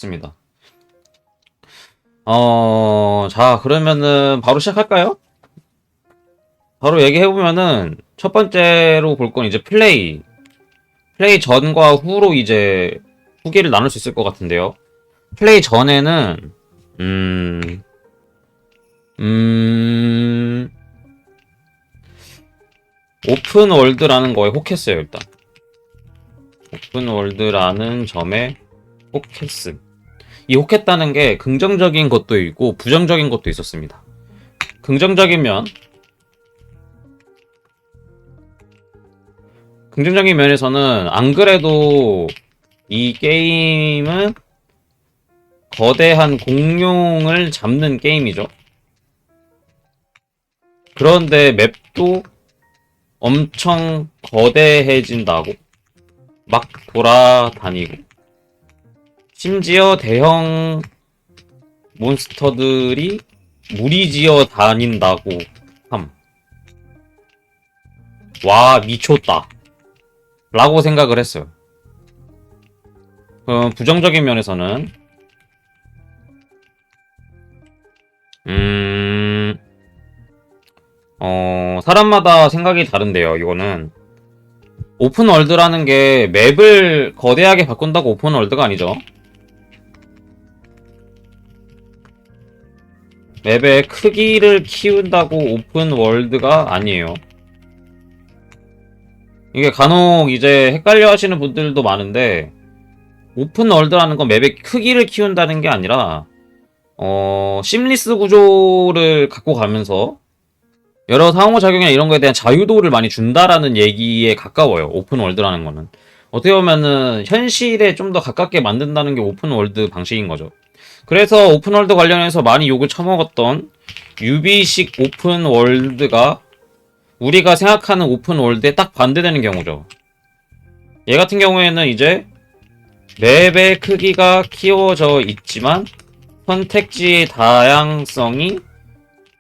좋습니다. 자, 그러면은 바로 시작할까요? 바로 얘기해보면은 첫 번째로 볼 건 이제 플레이 전과 후로 이제 후기를 나눌 수 있을 것 같은데요. 플레이 전에는 음, 음, 오픈 월드라는 거에 혹했어요, 일단. 오픈 월드라는 점에 혹했음. 이 혹했다는 게 긍정적인 것도 있고 부정적인 것도 있었습니다. 긍정적인 긍정적인 면에서는 안 그래도 이 게임은 거대한 공룡을 잡는 게임이죠. 그런데 맵도 엄청 거대해진다고 막 돌아다니고 심지어 대형 몬스터들이 무리지어 다닌다고 함. 와, 미쳤다 라고 생각을 했어요. 부정적인 면에서는 음... 사람마다 생각이 다른데요. 이거는 오픈 월드라는 게 맵을 거대하게 바꾼다고 오픈 월드가 아니죠. 맵의 크기를 키운다고 오픈 월드가 아니에요. 이게 간혹 이제 헷갈려 하시는 분들도 많은데 오픈 월드라는 건 맵의 크기를 키운다는 게 아니라 심리스 구조를 갖고 가면서 여러 상호작용이나 이런 거에 대한 자유도를 많이 준다라는 얘기에 가까워요. 오픈 월드라는 거는. 어떻게 보면은 현실에 좀 더 가깝게 만든다는 게 오픈 월드 방식인 거죠. 그래서 오픈 월드 관련해서 많이 욕을 처먹었던 유비식 오픈 월드가 우리가 생각하는 오픈 월드에 딱 반대되는 경우죠. 얘 같은 경우에는 이제 맵의 크기가 키워져 있지만 선택지의 다양성이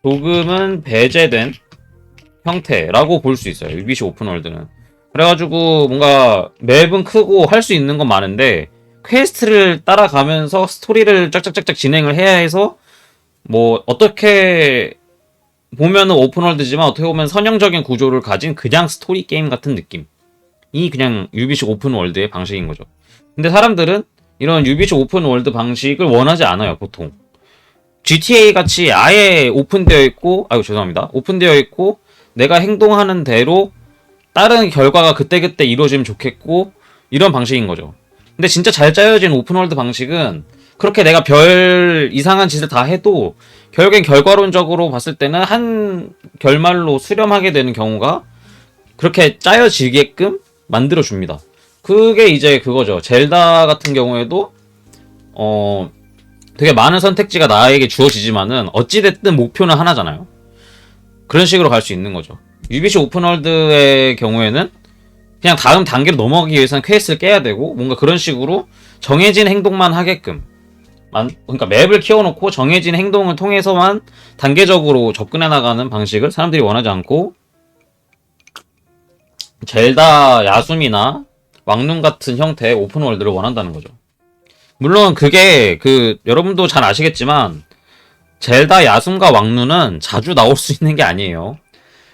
조금은 배제된 형태라고 볼 수 있어요. 유비시 오픈월드는. 그래가지고 뭔가 맵은 크고 할 수 있는 건 많은데 퀘스트를 따라가면서 스토리를 짝짝짝짝 진행을 해야 해서 뭐 어떻게 보면은 오픈월드지만 어떻게 보면 선형적인 구조를 가진 그냥 스토리 게임 같은 느낌이 그냥 유비시 오픈월드의 방식인 거죠. 근데 사람들은 이런 유비시 오픈월드 방식을 원하지 않아요, 보통. GTA 같이 아예 오픈되어 있고, 아유, 죄송합니다. 오픈되어 있고, 내가 행동하는 대로 다른 결과가 그때그때 이루어지면 좋겠고, 이런 방식인 거죠. 근데 진짜 잘 짜여진 오픈월드 방식은 그렇게 내가 별 이상한 짓을 다 해도 결국엔 결과론적으로 봤을 때는 한 결말로 수렴하게 되는 경우가 그렇게 짜여지게끔 만들어줍니다. 그게 이제 그거죠. 젤다 같은 경우에도 되게 많은 선택지가 나에게 주어지지만은 어찌됐든 목표는 하나잖아요. 그런 식으로 갈 수 있는 거죠. UBC 오픈월드의 경우에는 그냥 다음 단계로 넘어가기 위해서는 퀘스트를 깨야 되고 뭔가 그런 식으로 정해진 행동만 하게끔 그러니까 맵을 키워놓고 정해진 행동을 통해서만 단계적으로 접근해 나가는 방식을 사람들이 원하지 않고 젤다 야숨이나 왕눈 같은 형태의 오픈월드를 원한다는 거죠. 물론 그게 여러분도 잘 아시겠지만 젤다 야숨과 왕눈은 자주 나올 수 있는 게 아니에요.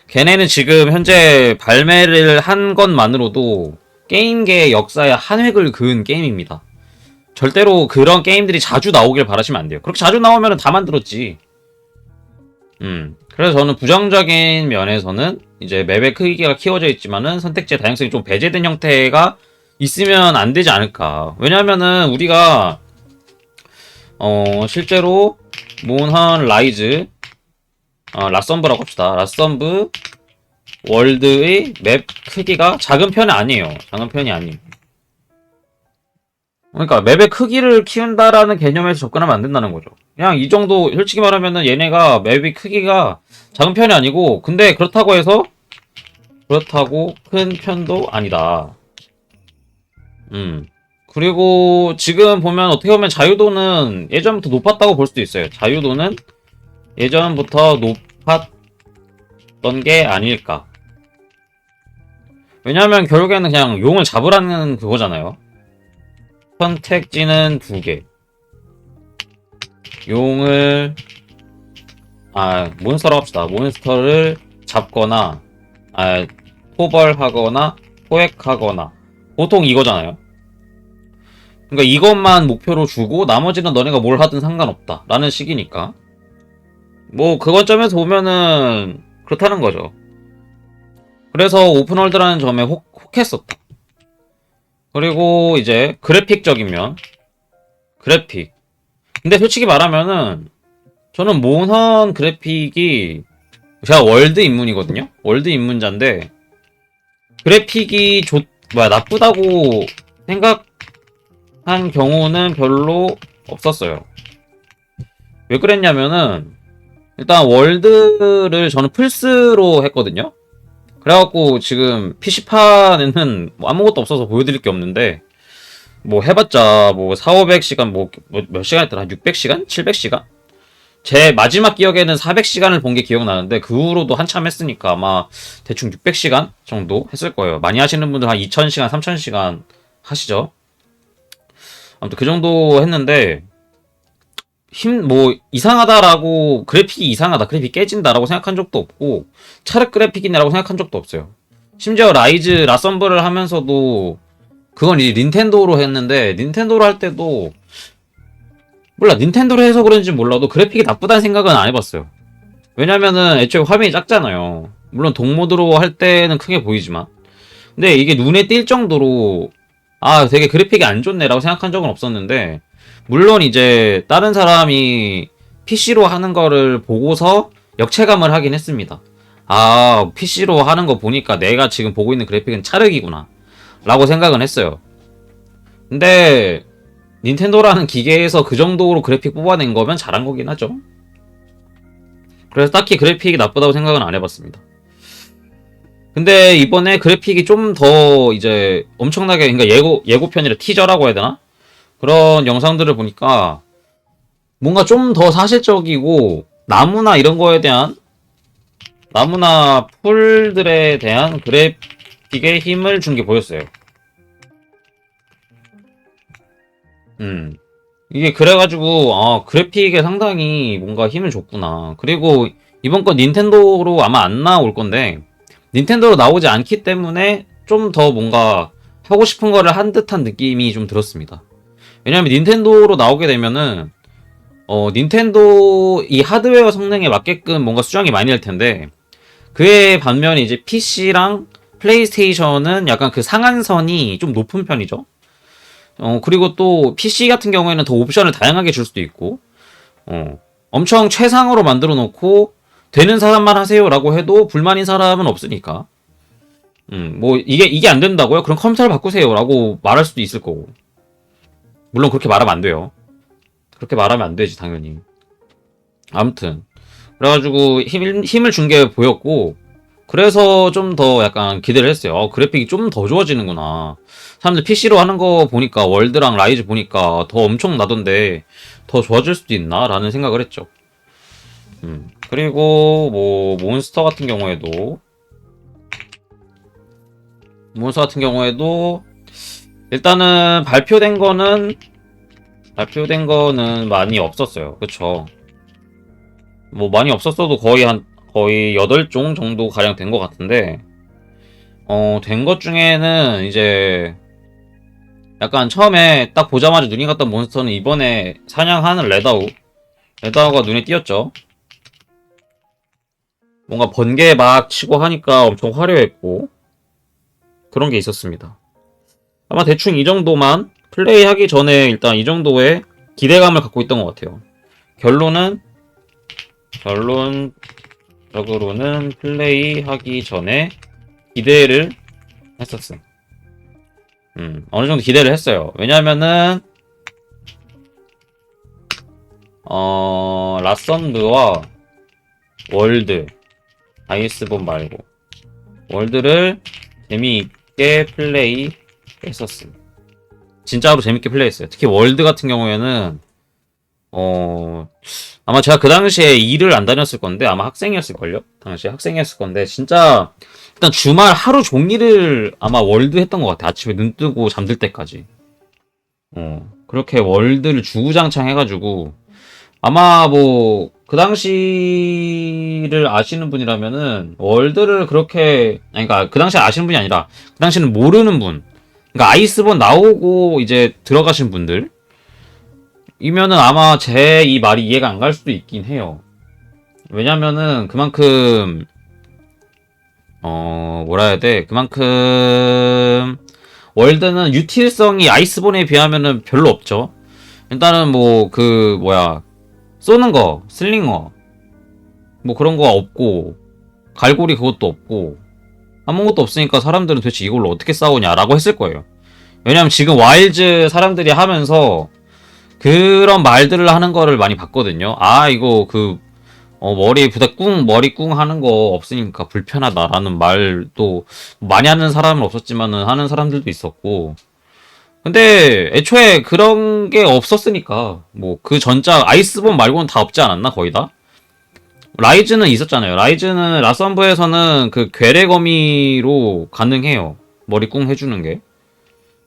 걔네는 지금 현재 발매를 한 것만으로도 게임계의 역사에 한 획을 그은 게임입니다. 절대로 그런 게임들이 자주 나오길 바라시면 안 돼요. 그렇게 자주 나오면 다 만들었지. 그래서 저는 부정적인 면에서는 이제 맵의 크기가 키워져 있지만은 선택지의 다양성이 좀 배제된 형태가 있으면 안 되지 않을까. 왜냐면은 우리가 실제로 몬한 라이즈 라썸브라고 합시다. 라썸브 월드의 맵 크기가 작은 편이 아니에요. 작은 편이 아니에요. 그러니까 맵의 크기를 키운다라는 개념에서 접근하면 안 된다는 거죠. 그냥 이 정도 솔직히 말하면은 얘네가 맵의 크기가 작은 편이 아니고 근데 그렇다고 해서 그렇다고 큰 편도 아니다. 그리고 지금 보면 어떻게 보면 자유도는 예전부터 높았다고 볼 수도 있어요. 자유도는 예전부터 높았던 게 아닐까. 왜냐면 결국에는 그냥 용을 잡으라는 그거잖아요. 선택지는 2개. 용을 몬스터라고 합시다. 몬스터를 잡거나 포벌하거나 포획하거나 보통 이거잖아요. 그러니까 이것만 목표로 주고 나머지는 너네가 뭘 하든 상관없다 라는 식이니까 뭐 그 관점에서 보면은 그렇다는 거죠. 그래서 오픈월드라는 점에 혹했었다. 그리고 이제 그래픽적인 면 그래픽 근데 솔직히 말하면은 저는 몬헌 그래픽이 제가 월드 입문이거든요. 월드 입문자인데 그래픽이 나쁘다고 생각한 경우는 별로 없었어요. 왜 그랬냐면은 일단 월드를 저는 플스로 했거든요. 그래갖고 지금 PC판에는 뭐 아무것도 없어서 보여드릴 게 없는데 뭐 해봤자 뭐 4,500시간 몇 시간 했더라? 한 600시간? 700시간? 제 마지막 기억에는 400시간을 본 게 기억나는데 그 후로도 한참 했으니까 아마 대충 600시간 정도 했을 거예요. 많이 하시는 분들 한 2000시간, 3000시간 하시죠. 아무튼 그 정도 했는데 이상하다라고 그래픽이 이상하다, 그래픽 깨진다라고 생각한 적도 없고 차르 그래픽이냐라고 생각한 적도 없어요. 심지어 라이즈 라썸블을 하면서도 그건 이제 닌텐도로 했는데 닌텐도로 할 때도 몰라 닌텐도로 해서 그런지 몰라도 그래픽이 나쁘다는 생각은 안 해봤어요. 왜냐면은 애초에 화면이 작잖아요. 물론 동모드로 할 때는 크게 보이지만 근데 이게 눈에 띌 정도로 되게 그래픽이 안 좋네라고 생각한 적은 없었는데 물론 이제 다른 사람이 PC로 하는 거를 보고서 역체감을 하긴 했습니다. PC로 하는 거 보니까 내가 지금 보고 있는 그래픽은 차르기구나 라고 생각은 했어요. 근데 닌텐도라는 기계에서 그 정도로 그래픽 뽑아낸 거면 잘한 거긴 하죠. 그래서 딱히 그래픽이 나쁘다고 생각은 안 해봤습니다. 근데 이번에 그래픽이 좀 더 이제 엄청나게, 그러니까 예고편이라 티저라고 해야 되나? 그런 영상들을 보니까 뭔가 좀 더 사실적이고 나무나 이런 거에 대한 나무나 풀들에 대한 그래픽에 힘을 준 게 보였어요. 이게 그래가지고 그래픽에 상당히 뭔가 힘을 줬구나. 그리고 이번 건 닌텐도로 아마 안 나올 건데 닌텐도로 나오지 않기 때문에 좀 더 뭔가 하고 싶은 거를 한 듯한 느낌이 좀 들었습니다. 왜냐면 닌텐도로 나오게 되면은 닌텐도 이 하드웨어 성능에 맞게끔 뭔가 수정이 많이 될 텐데 그에 반면에 이제 PC랑 플레이스테이션은 약간 그 상한선이 좀 높은 편이죠. 그리고 또 PC 같은 경우에는 더 옵션을 다양하게 줄 수도 있고 엄청 최상으로 만들어 놓고 되는 사람만 하세요라고 해도 불만인 사람은 없으니까 뭐 이게 안 된다고요? 그럼 컴퓨터를 바꾸세요라고 말할 수도 있을 거고 물론 그렇게 말하면 안 돼요. 그렇게 말하면 안 되지 당연히. 아무튼 그래가지고 힘을 준 게 보였고 그래서 좀 더 약간 기대를 했어요. 그래픽이 좀 더 좋아지는구나. 사람들 PC로 하는 거 보니까 월드랑 라이즈 보니까 더 엄청 나던데 더 좋아질 수도 있나? 라는 생각을 했죠. 그리고 뭐 몬스터 같은 경우에도 일단은 발표된 거는 많이 없었어요. 그쵸? 뭐 많이 없었어도 거의 8종 정도 가량 된 것 같은데 된 것 중에는 이제 약간 처음에 딱 보자마자 눈이 갔던 몬스터는 이번에 사냥하는 레다우가 눈에 띄었죠. 뭔가 번개 막 치고 하니까 엄청 화려했고 그런 게 있었습니다. 아마 대충 이 정도만 플레이하기 전에 일단 이 정도의 기대감을 갖고 있던 것 같아요. 결론적으로는 플레이하기 전에 기대를 했었음. 어느 정도 기대를 했어요. 왜냐면은 라썸드와 월드 아이스본 말고 월드를 재미있게 플레이 했었음. 진짜로 재밌게 플레이했어요. 특히 월드 같은 경우에는 아마 제가 그 당시에 일을 안 다녔을 건데 아마 학생이었을걸요? 당시에 학생이었을 건데 진짜 일단 주말 하루 종일을 아마 월드 했던 것 같아. 아침에 눈 뜨고 잠들 때까지. 그렇게 월드를 주구장창 해가지고 아마 뭐 그 당시를 아시는 분이라면은 월드를 그렇게 아니 그러니까 그 당시 아시는 분이 아니라 그 당시는 모르는 분 그러니까 아이스본 나오고 이제 들어가신 분들 이면은 아마 제 이 말이 이해가 안 갈 수도 있긴 해요. 왜냐면은 그만큼 뭐라 해야 돼? 그만큼 월드는 유틸성이 아이스본에 비하면은 별로 없죠. 일단은 뭐 그 뭐야 쏘는 거, 슬링어 뭐 그런 거 없고 갈고리 그것도 없고 아무것도 없으니까 사람들은 도대체 이걸로 어떻게 싸우냐라고 했을 거예요. 왜냐면 지금 와일즈 사람들이 하면서 그런 말들을 하는 거를 많이 봤거든요. 아 이거 그 머리 부다 머리 꿍 하는 거 없으니까 불편하다라는 말도 많이 하는 사람은 없었지만은 하는 사람들도 있었고. 근데 애초에 그런 게 없었으니까 뭐 그 전작 아이스본 말고는 다 없지 않았나 거의 다? 라이즈는 있었잖아요. 라이즈는 라썸브에서는 그 괴뢰거미로 가능해요. 머리 꿍 해주는 게.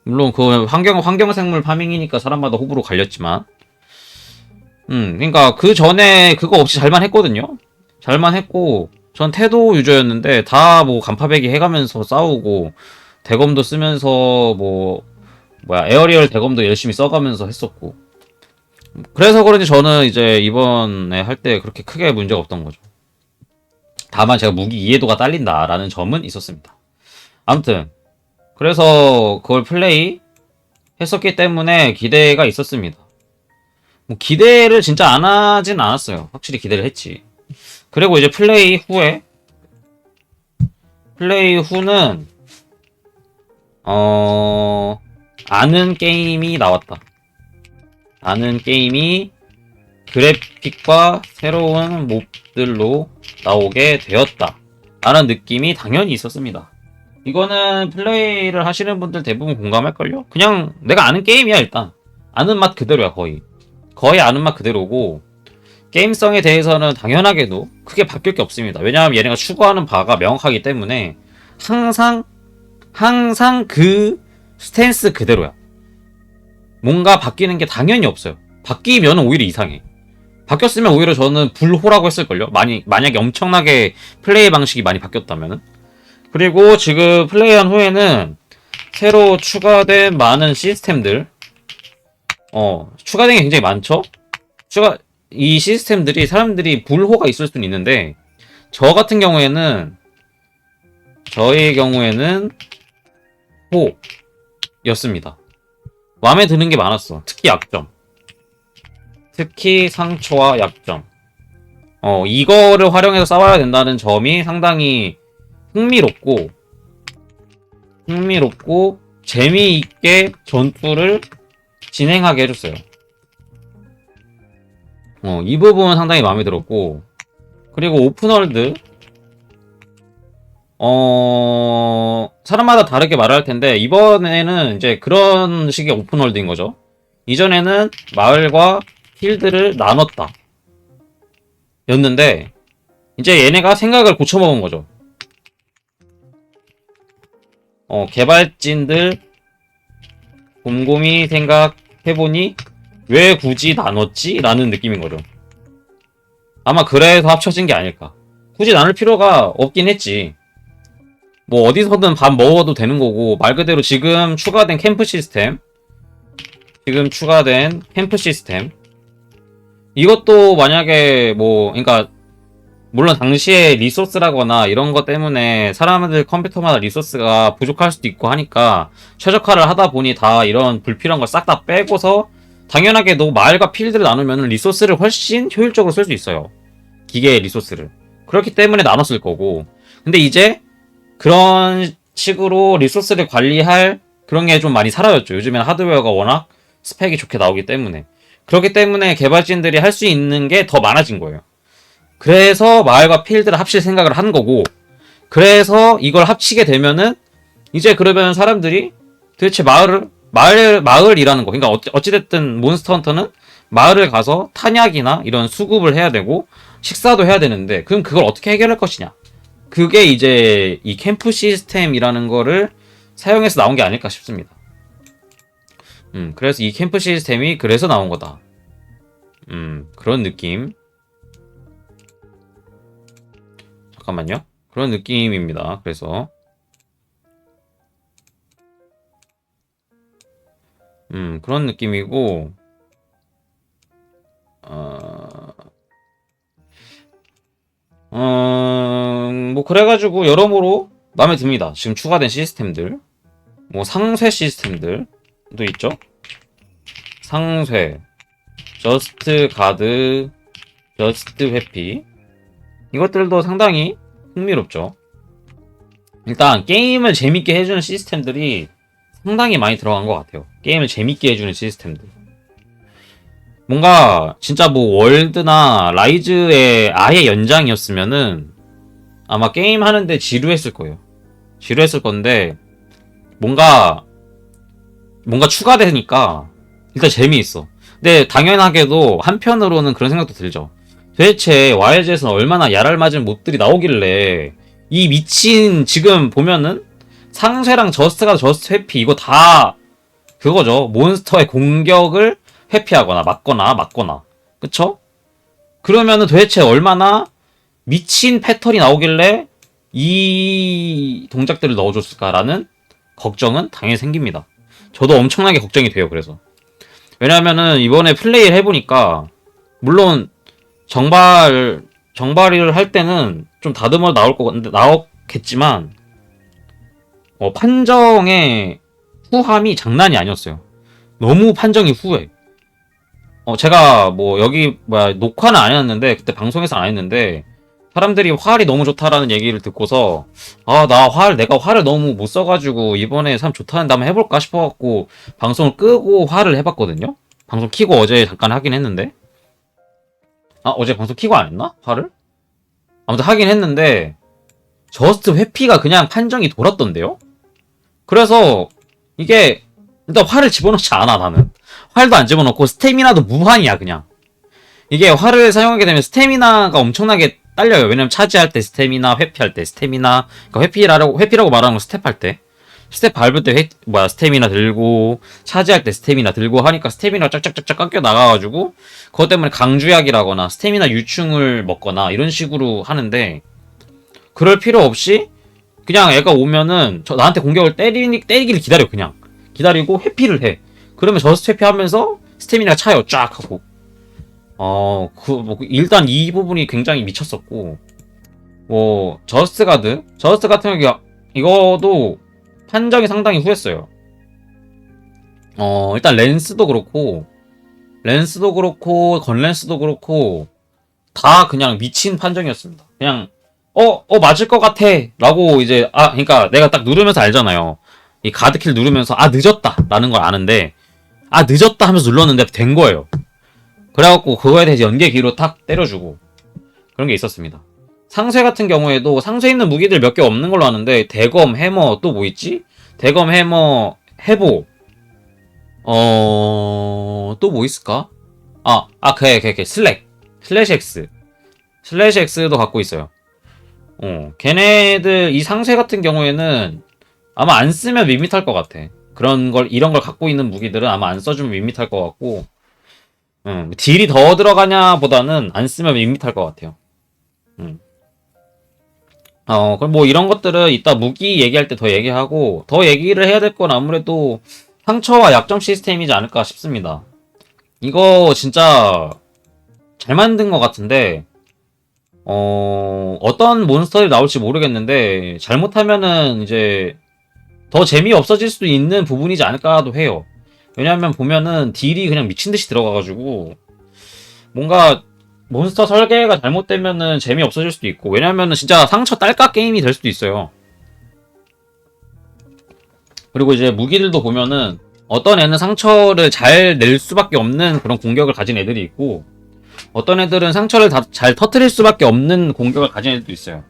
물론 그 환경생물 파밍이니까 사람마다 호불호 갈렸지만. 그러니까 그 전에 그거 없이 잘만 했거든요. 잘만 했고 전 태도 유저였는데 다 뭐 간파배기 해가면서 싸우고 대검도 쓰면서 뭐 뭐야 에어리얼 대검도 열심히 써가면서 했었고 그래서 그런지 저는 이제 이번에 할 때 그렇게 크게 문제가 없던 거죠. 다만 제가 무기 이해도가 딸린다라는 점은 있었습니다. 아무튼 그래서 그걸 플레이 했었기 때문에 기대가 있었습니다. 뭐 기대를 진짜 안 하진 않았어요. 확실히 기대를 했지. 그리고 이제 플레이 후는 아는 게임이 나왔다. 아는 게임이 그래픽과 새로운 몹들로 나오게 되었다. 라는 느낌이 당연히 있었습니다. 이거는 플레이를 하시는 분들 대부분 공감할걸요? 그냥 내가 아는 게임이야 일단. 아는 맛 그대로야 거의. 거의 아는 맛 그대로고 게임성에 대해서는 당연하게도 크게 바뀔 게 없습니다. 왜냐하면 얘네가 추구하는 바가 명확하기 때문에 항상 그 스탠스 그대로야. 뭔가 바뀌는 게 당연히 없어요. 바뀌면 오히려 이상해. 바뀌었으면 오히려 저는 불호라고 했을걸요. 만약에 엄청나게 플레이 방식이 많이 바뀌었다면은. 그리고 지금 플레이한 후에는 새로 추가된 많은 시스템들 추가된 게 굉장히 많죠? 이 시스템들이 사람들이 불호가 있을 수는 있는데 저의 경우에는 호였습니다. 마음에 드는 게 많았어. 특히 상처와 약점. 이거를 활용해서 싸워야 된다는 점이 상당히 흥미롭고 재미있게 전투를 진행하게 해줬어요. 이 부분은 상당히 마음에 들었고 그리고 오픈월드 사람마다 다르게 말할 텐데 이번에는 이제 그런 식의 오픈월드인 거죠. 이전에는 마을과 필드를 나눴다 였는데 이제 얘네가 생각을 고쳐먹은 거죠. 개발진들 곰곰이 생각해보니 왜 굳이 나눴지? 라는 느낌인 거죠. 아마 그래서 합쳐진 게 아닐까. 굳이 나눌 필요가 없긴 했지. 뭐 어디서든 밥 먹어도 되는 거고 말 그대로 지금 추가된 캠프 시스템 이것도 만약에 뭐 그러니까 물론 당시에 리소스라거나 이런 것 때문에 사람들 컴퓨터마다 리소스가 부족할 수도 있고 하니까 최적화를 하다 보니 다 이런 불필요한 걸 싹 다 빼고서 당연하게도 마을과 필드를 나누면 리소스를 훨씬 효율적으로 쓸 수 있어요. 기계의 리소스를. 그렇기 때문에 나눴을 거고. 근데 이제 그런 식으로 리소스를 관리할 그런 게 좀 많이 사라졌죠. 요즘에는 하드웨어가 워낙 스펙이 좋게 나오기 때문에. 그렇기 때문에 개발진들이 할 수 있는 게 더 많아진 거예요. 그래서 마을과 필드를 합칠 생각을 한 거고, 그래서 이걸 합치게 되면은 이제 그러면 사람들이 도대체 마을이라는 거. 그러니까 어찌됐든 몬스터 헌터는 마을을 가서 탄약이나 이런 수급을 해야 되고 식사도 해야 되는데 그럼 그걸 어떻게 해결할 것이냐. 그게 이제 이 캠프 시스템이라는 거를 사용해서 나온 게 아닐까 싶습니다. 그래서 이 캠프 시스템이 그래서 나온 거다. 그런 느낌. 잠깐만요. 그런 느낌입니다. 그래서 그런 느낌이고 뭐 그래가지고 여러모로 마음에 듭니다. 지금 추가된 시스템들, 뭐 상쇄 시스템들도 있죠. 상쇄, 저스트 가드, 저스트 회피, 이것들도 상당히 흥미롭죠. 일단 게임을 재밌게 해주는 시스템들이 상당히 많이 들어간 것 같아요. 게임을 재밌게 해주는 시스템들. 뭔가 진짜 뭐 월드나 라이즈의 아예 연장이었으면은 아마 게임 하는데 지루했을 거예요. 지루했을 건데 뭔가 추가되니까 일단 재미있어. 근데 당연하게도 한편으로는 그런 생각도 들죠. 도대체 YG에서는 얼마나 야랄 맞은 몹들이 나오길래 이 미친 지금 보면은 상쇄랑 저스트가 저스트 회피 이거 다 그거죠. 몬스터의 공격을 회피하거나 막거나 그쵸? 그러면은 도대체 얼마나 미친 패턴이 나오길래 이 동작들을 넣어줬을까라는 걱정은 당연히 생깁니다. 저도 엄청나게 걱정이 돼요. 그래서 왜냐면은 이번에 플레이를 해보니까 물론 정발을 할 때는 좀 다듬어 나오겠지만 판정의 후함이 장난이 아니었어요. 너무 판정이 후해. 제가 뭐 여기 녹화는 안 했는데 그때 방송에서 안 했는데 사람들이 활이 너무 좋다라는 얘기를 듣고서 내가 활을 너무 못 써가지고 이번에 참 좋다는데 한번 해볼까 싶어갖고 방송을 끄고 활을 해봤거든요. 방송 키고 어제 잠깐 하긴 했는데 어제 방송 키고 안 했나? 활을? 아무튼 하긴 했는데 저스트 회피가 그냥 판정이 돌았던데요? 그래서 이게 일단 활을 집어넣지 않아. 나는 활도 안 집어넣고 스태미나도 무한이야. 그냥 이게 활을 사용하게 되면 스태미나가 엄청나게 딸려요. 왜냐면 차지할 때 스태미나, 회피할 때 스태미나. 그러니까 회피라고 말하는 건 스텝 할 때, 스텝 밟을 때 스태미나 들고, 차지할 때 스태미나 들고 하니까 스태미나 짝짝짝짝 깎여 나가가지고 그것 때문에 강주약이라거나 스태미나 유충을 먹거나 이런 식으로 하는데, 그럴 필요 없이 그냥 애가 오면은 나한테 공격을 때리기를 기다려. 그냥 기다리고 회피를 해. 그러면 저스트 회피하면서 스태미나가 차요. 쫙 하고. 일단 이 부분이 굉장히 미쳤었고, 저스트 같은 경우, 이거도 판정이 상당히 후했어요. 일단 랜스도 그렇고, 건랜스도 그렇고, 다 그냥 미친 판정이었습니다. 그냥, 맞을 것 같아. 라고 이제, 그러니까 내가 딱 누르면서 알잖아요. 이 가드킬 누르면서, 늦었다. 라는 걸 아는데, 늦었다 하면서 눌렀는데 된 거예요. 그래갖고 그거에 대해서 연계기로 탁 때려주고 그런 게 있었습니다. 상쇄 같은 경우에도 상쇄 있는 무기들 몇 개 없는 걸로 아는데 대검, 해머 또 뭐 있지? 대검, 해머, 해보 또 뭐 있을까? 슬래시 X도 갖고 있어요. 걔네들 이 상쇄 같은 경우에는 아마 안 쓰면 밋밋할 것 같아. 이런 걸 갖고 있는 무기들은 아마 안 써주면 밋밋할 것 같고, 딜이 더 들어가냐 보다는 안 쓰면 밋밋할 것 같아요. 그럼 뭐 이런 것들은 이따 무기 얘기할 때 더 얘기하고, 더 얘기를 해야 될 건 아무래도 상처와 약점 시스템이지 않을까 싶습니다. 이거 진짜 잘 만든 것 같은데, 어떤 몬스터들이 나올지 모르겠는데, 잘못하면은 이제 더 재미없어질 수도 있는 부분이지 않을까도 해요. 왜냐하면 보면은 딜이 그냥 미친듯이 들어가가지고 뭔가 몬스터 설계가 잘못되면은 재미없어질 수도 있고, 왜냐면은 진짜 상처 딸깍 게임이 될 수도 있어요. 그리고 이제 무기들도 보면은 어떤 애는 상처를 잘 낼 수밖에 없는 그런 공격을 가진 애들이 있고, 어떤 애들은 상처를 잘 터트릴 수밖에 없는 공격을 가진 애들도 있어요.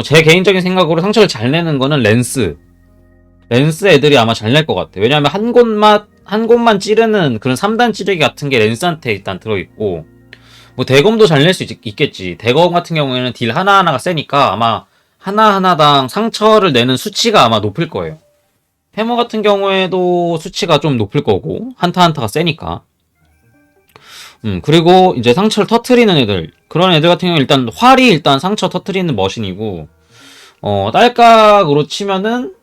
제 개인적인 생각으로 상처를 잘 내는 거는 랜스 애들이 아마 잘 낼 것 같아. 왜냐하면 한 곳만 찌르는 그런 3단 찌르기 같은 게 랜스한테 일단 들어있고, 뭐 대검도 잘 낼 수 있겠지. 대검 같은 경우에는 딜 하나하나가 세니까 아마 하나하나당 상처를 내는 수치가 아마 높을 거예요. 해머 같은 경우에도 수치가 좀 높을 거고, 한타 한타가 세니까. 그리고 이제 상처를 터트리는 애들. 그런 애들 같은 경우는 일단 활이 일단 상처 터트리는 머신이고, 딸깍으로 치면은,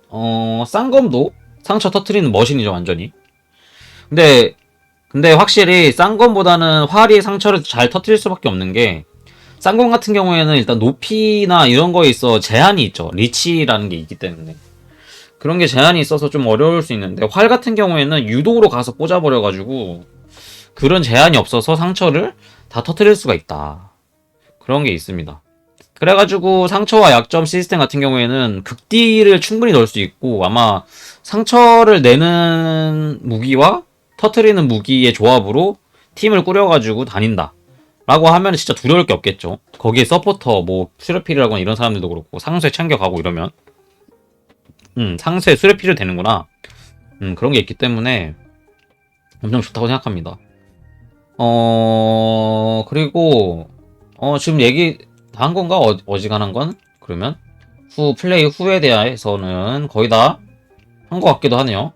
쌍검도 상처 터트리는 머신이죠, 완전히. 근데, 근데 확실히 쌍검보다는 활이 상처를 잘 터트릴 수밖에 없는 게, 쌍검 같은 경우에는 일단 높이나 이런 거에 있어 제한이 있죠. 리치라는 게 있기 때문에. 그런 게 제한이 있어서 좀 어려울 수 있는데, 활 같은 경우에는 유도로 가서 꽂아버려가지고, 그런 제한이 없어서 상처를 다 터트릴 수가 있다. 그런 게 있습니다. 그래가지고 상처와 약점 시스템 같은 경우에는 극딜을 충분히 넣을 수 있고, 아마 상처를 내는 무기와 터트리는 무기의 조합으로 팀을 꾸려가지고 다닌다 라고 하면 진짜 두려울 게 없겠죠. 거기에 서포터 뭐 수레필이라거나 이런 사람들도 그렇고 상수에 챙겨가고 이러면 상수에 수레필이 되는구나. 그런 게 있기 때문에 엄청 좋다고 생각합니다. 그리고 지금 얘기 다 한 건가? 어지간한 건? 그러면 플레이 후에 대해서는 거의 다 한 것 같기도 하네요.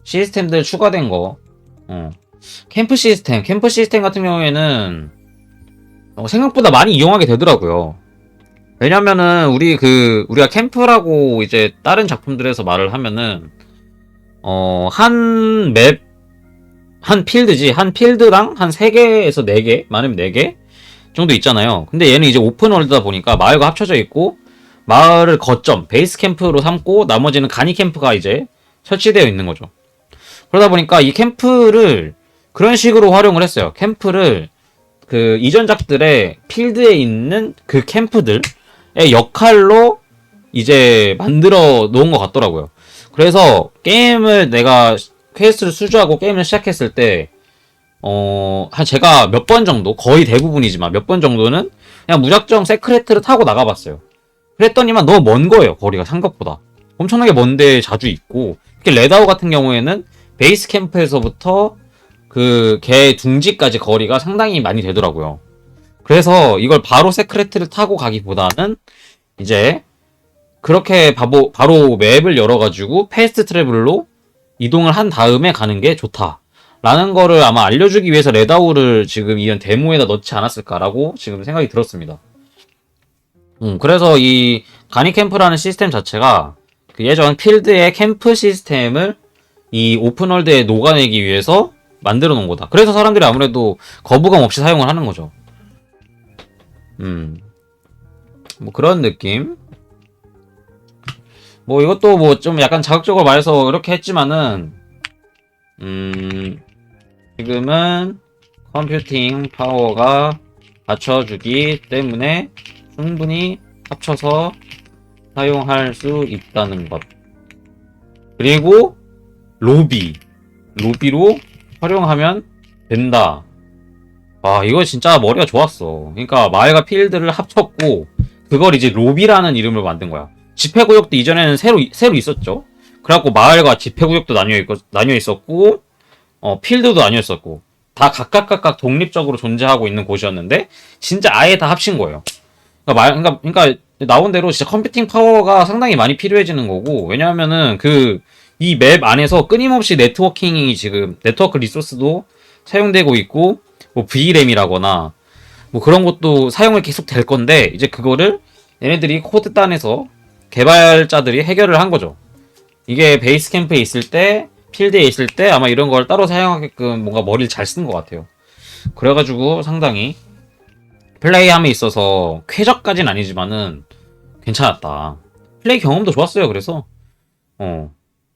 시스템들 추가된 거. 캠프 시스템 같은 경우에는 생각보다 많이 이용하게 되더라고요. 왜냐면은 우리가 캠프라고 이제 다른 작품들에서 말을 하면은 한 맵, 한 필드랑 한 3개에서 4개, 많으면 4개 정도 있잖아요. 근데 얘는 이제 오픈 월드다 보니까 마을과 합쳐져 있고, 마을을 거점, 베이스 캠프로 삼고, 나머지는 간이 캠프가 이제 설치되어 있는 거죠. 그러다 보니까 이 캠프를 그런 식으로 활용을 했어요. 캠프를 그 이전작들의 필드에 있는 그 캠프들의 역할로 이제 만들어 놓은 것 같더라고요. 그래서 게임을 내가 퀘스트를 수주하고 게임을 시작했을 때 제가 몇 번 정도, 거의 대부분이지만 몇 번 정도는 그냥 무작정 세크레트를 타고 나가봤어요. 그랬더니만 너무 먼 거예요, 거리가 생각보다. 엄청나게 먼데 자주 있고, 특히 레다오 같은 경우에는 베이스 캠프에서부터 그 개 둥지까지 거리가 상당히 많이 되더라고요. 그래서 이걸 바로 세크레트를 타고 가기보다는 이제 그렇게 바로 맵을 열어가지고 패스트 트래블로 이동을 한 다음에 가는 게 좋다 라는 거를 아마 알려주기 위해서 레다오를 지금 이런 데모에다 넣지 않았을까라고 지금 생각이 들었습니다. 그래서 이 가니 캠프라는 시스템 자체가 그 예전 필드의 캠프 시스템을 이 오픈월드에 녹아내기 위해서 만들어 놓은 거다. 그래서 사람들이 아무래도 거부감 없이 사용을 하는 거죠. 뭐 그런 느낌. 뭐 이것도 뭐 좀 약간 자극적으로 말해서 이렇게 했지만은 지금은 컴퓨팅 파워가 받쳐주기 때문에 충분히 합쳐서 사용할 수 있다는 것. 그리고 로비로 활용하면 된다. 아, 이거 진짜 머리가 좋았어. 그러니까 마을과 필드를 합쳤고 그걸 이제 로비라는 이름을 만든 거야. 집회구역도 이전에는 새로 있었죠. 그래갖고 마을과 집회구역도 나뉘어 있었고, 필드도 나뉘어 있었고, 다 각각 독립적으로 존재하고 있는 곳이었는데, 진짜 아예 다 합친 거예요. 그러니까 나온 대로 진짜 컴퓨팅 파워가 상당히 많이 필요해지는 거고, 왜냐하면은 이 맵 안에서 끊임없이 네트워크 리소스도 사용되고 있고, 뭐 VRAM이라거나, 뭐 그런 것도 사용이 계속 될 건데, 이제 그거를 얘네들이 코드 단에서 개발자들이 해결을 한 거죠. 이게 베이스 캠프에 있을 때, 필드에 있을 때 아마 이런 걸 따로 사용하게끔 뭔가 머리를 잘 쓴 것 같아요. 그래가지고 상당히 플레이함에 있어서 쾌적까진 아니지만은 괜찮았다. 플레이 경험도 좋았어요. 그래서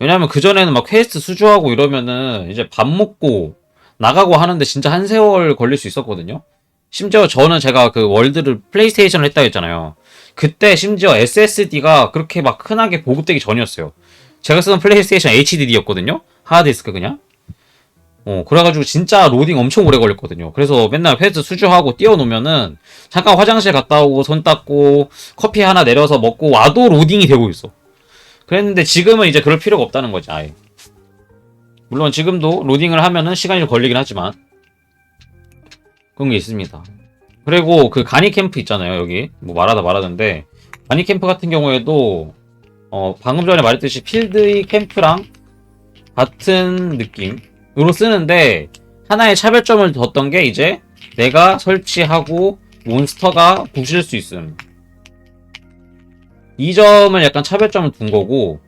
왜냐면 그전에는 막 퀘스트 수주하고 이러면은 이제 밥 먹고 나가고 하는데 진짜 한 세월 걸릴 수 있었거든요. 심지어 저는 제가 그 월드를 플레이스테이션을 했다 했잖아요. 그때 심지어 SSD가 그렇게 막 흔하게 보급되기 전이었어요. 제가 쓰던 플레이스테이션 HDD였거든요. 하드디스크 그냥. 그래가지고 진짜 로딩 엄청 오래 걸렸거든요. 그래서 맨날 퀘스트 수주하고 띄워놓으면은 잠깐 화장실 갔다 오고 손 닦고 커피 하나 내려서 먹고 와도 로딩이 되고 있어. 그랬는데 지금은 이제 그럴 필요가 없다는 거지, 아예. 물론 지금도 로딩을 하면은 시간이 좀 걸리긴 하지만 그런 게 있습니다. 그리고 그 가니 캠프 있잖아요, 여기. 뭐 말하던데 가니 캠프 같은 경우에도 방금 전에 말했듯이 필드의 캠프랑 같은 느낌으로 쓰는데 하나의 차별점을 뒀던 게 이제 내가 설치하고 몬스터가 부실 수 있음. 이 점을 약간 차별점을 둔 거고,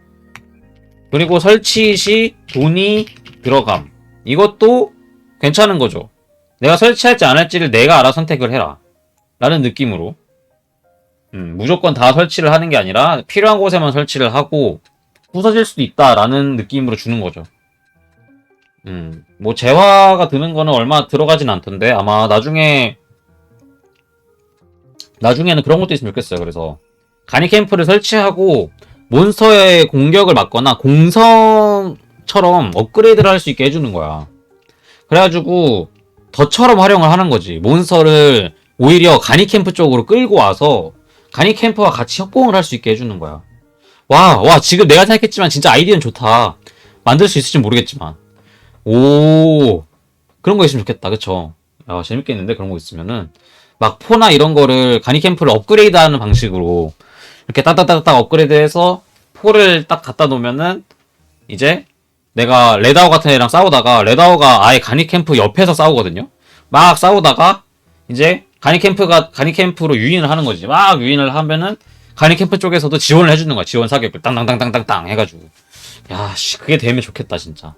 그리고 설치 시 돈이 들어감. 이것도 괜찮은 거죠. 내가 설치할지 안 할지를 내가 알아 선택을 해라. 라는 느낌으로. 무조건 다 설치를 하는 게 아니라 필요한 곳에만 설치를 하고 부서질 수도 있다라는 느낌으로 주는 거죠. 뭐 재화가 드는 거는 얼마 들어가진 않던데 아마 나중에는 그런 것도 있으면 좋겠어요. 그래서 가니 캠프를 설치하고 몬스터의 공격을 막거나 공성처럼 업그레이드를 할 수 있게 해주는 거야. 그래가지고 덫처럼 활용을 하는 거지. 몬스터를 오히려 가니 캠프 쪽으로 끌고 와서 가니 캠프와 같이 협공을 할 수 있게 해주는 거야. 와, 지금 내가 생각했지만 진짜 아이디어는 좋다. 만들 수 있을지 모르겠지만. 오, 그런 거 있으면 좋겠다. 그쵸? 야, 재밌겠는데? 그런 거 있으면은. 막 포나 이런 거를 가니 캠프를 업그레이드 하는 방식으로 이렇게 딱딱딱딱 업그레이드 해서 포를 딱 갖다 놓으면은 이제 내가 레다오 같은 애랑 싸우다가 레다오가 아예 가니 캠프 옆에서 싸우거든요? 막 싸우다가 이제 가니 캠프로 유인을 하는 거지. 막 유인을 하면은 가니 캠프 쪽에서도 지원을 해주는 거야. 지원 사격을 땅땅땅땅땅땅 해가지고. 야, 씨, 그게 되면 좋겠다, 진짜.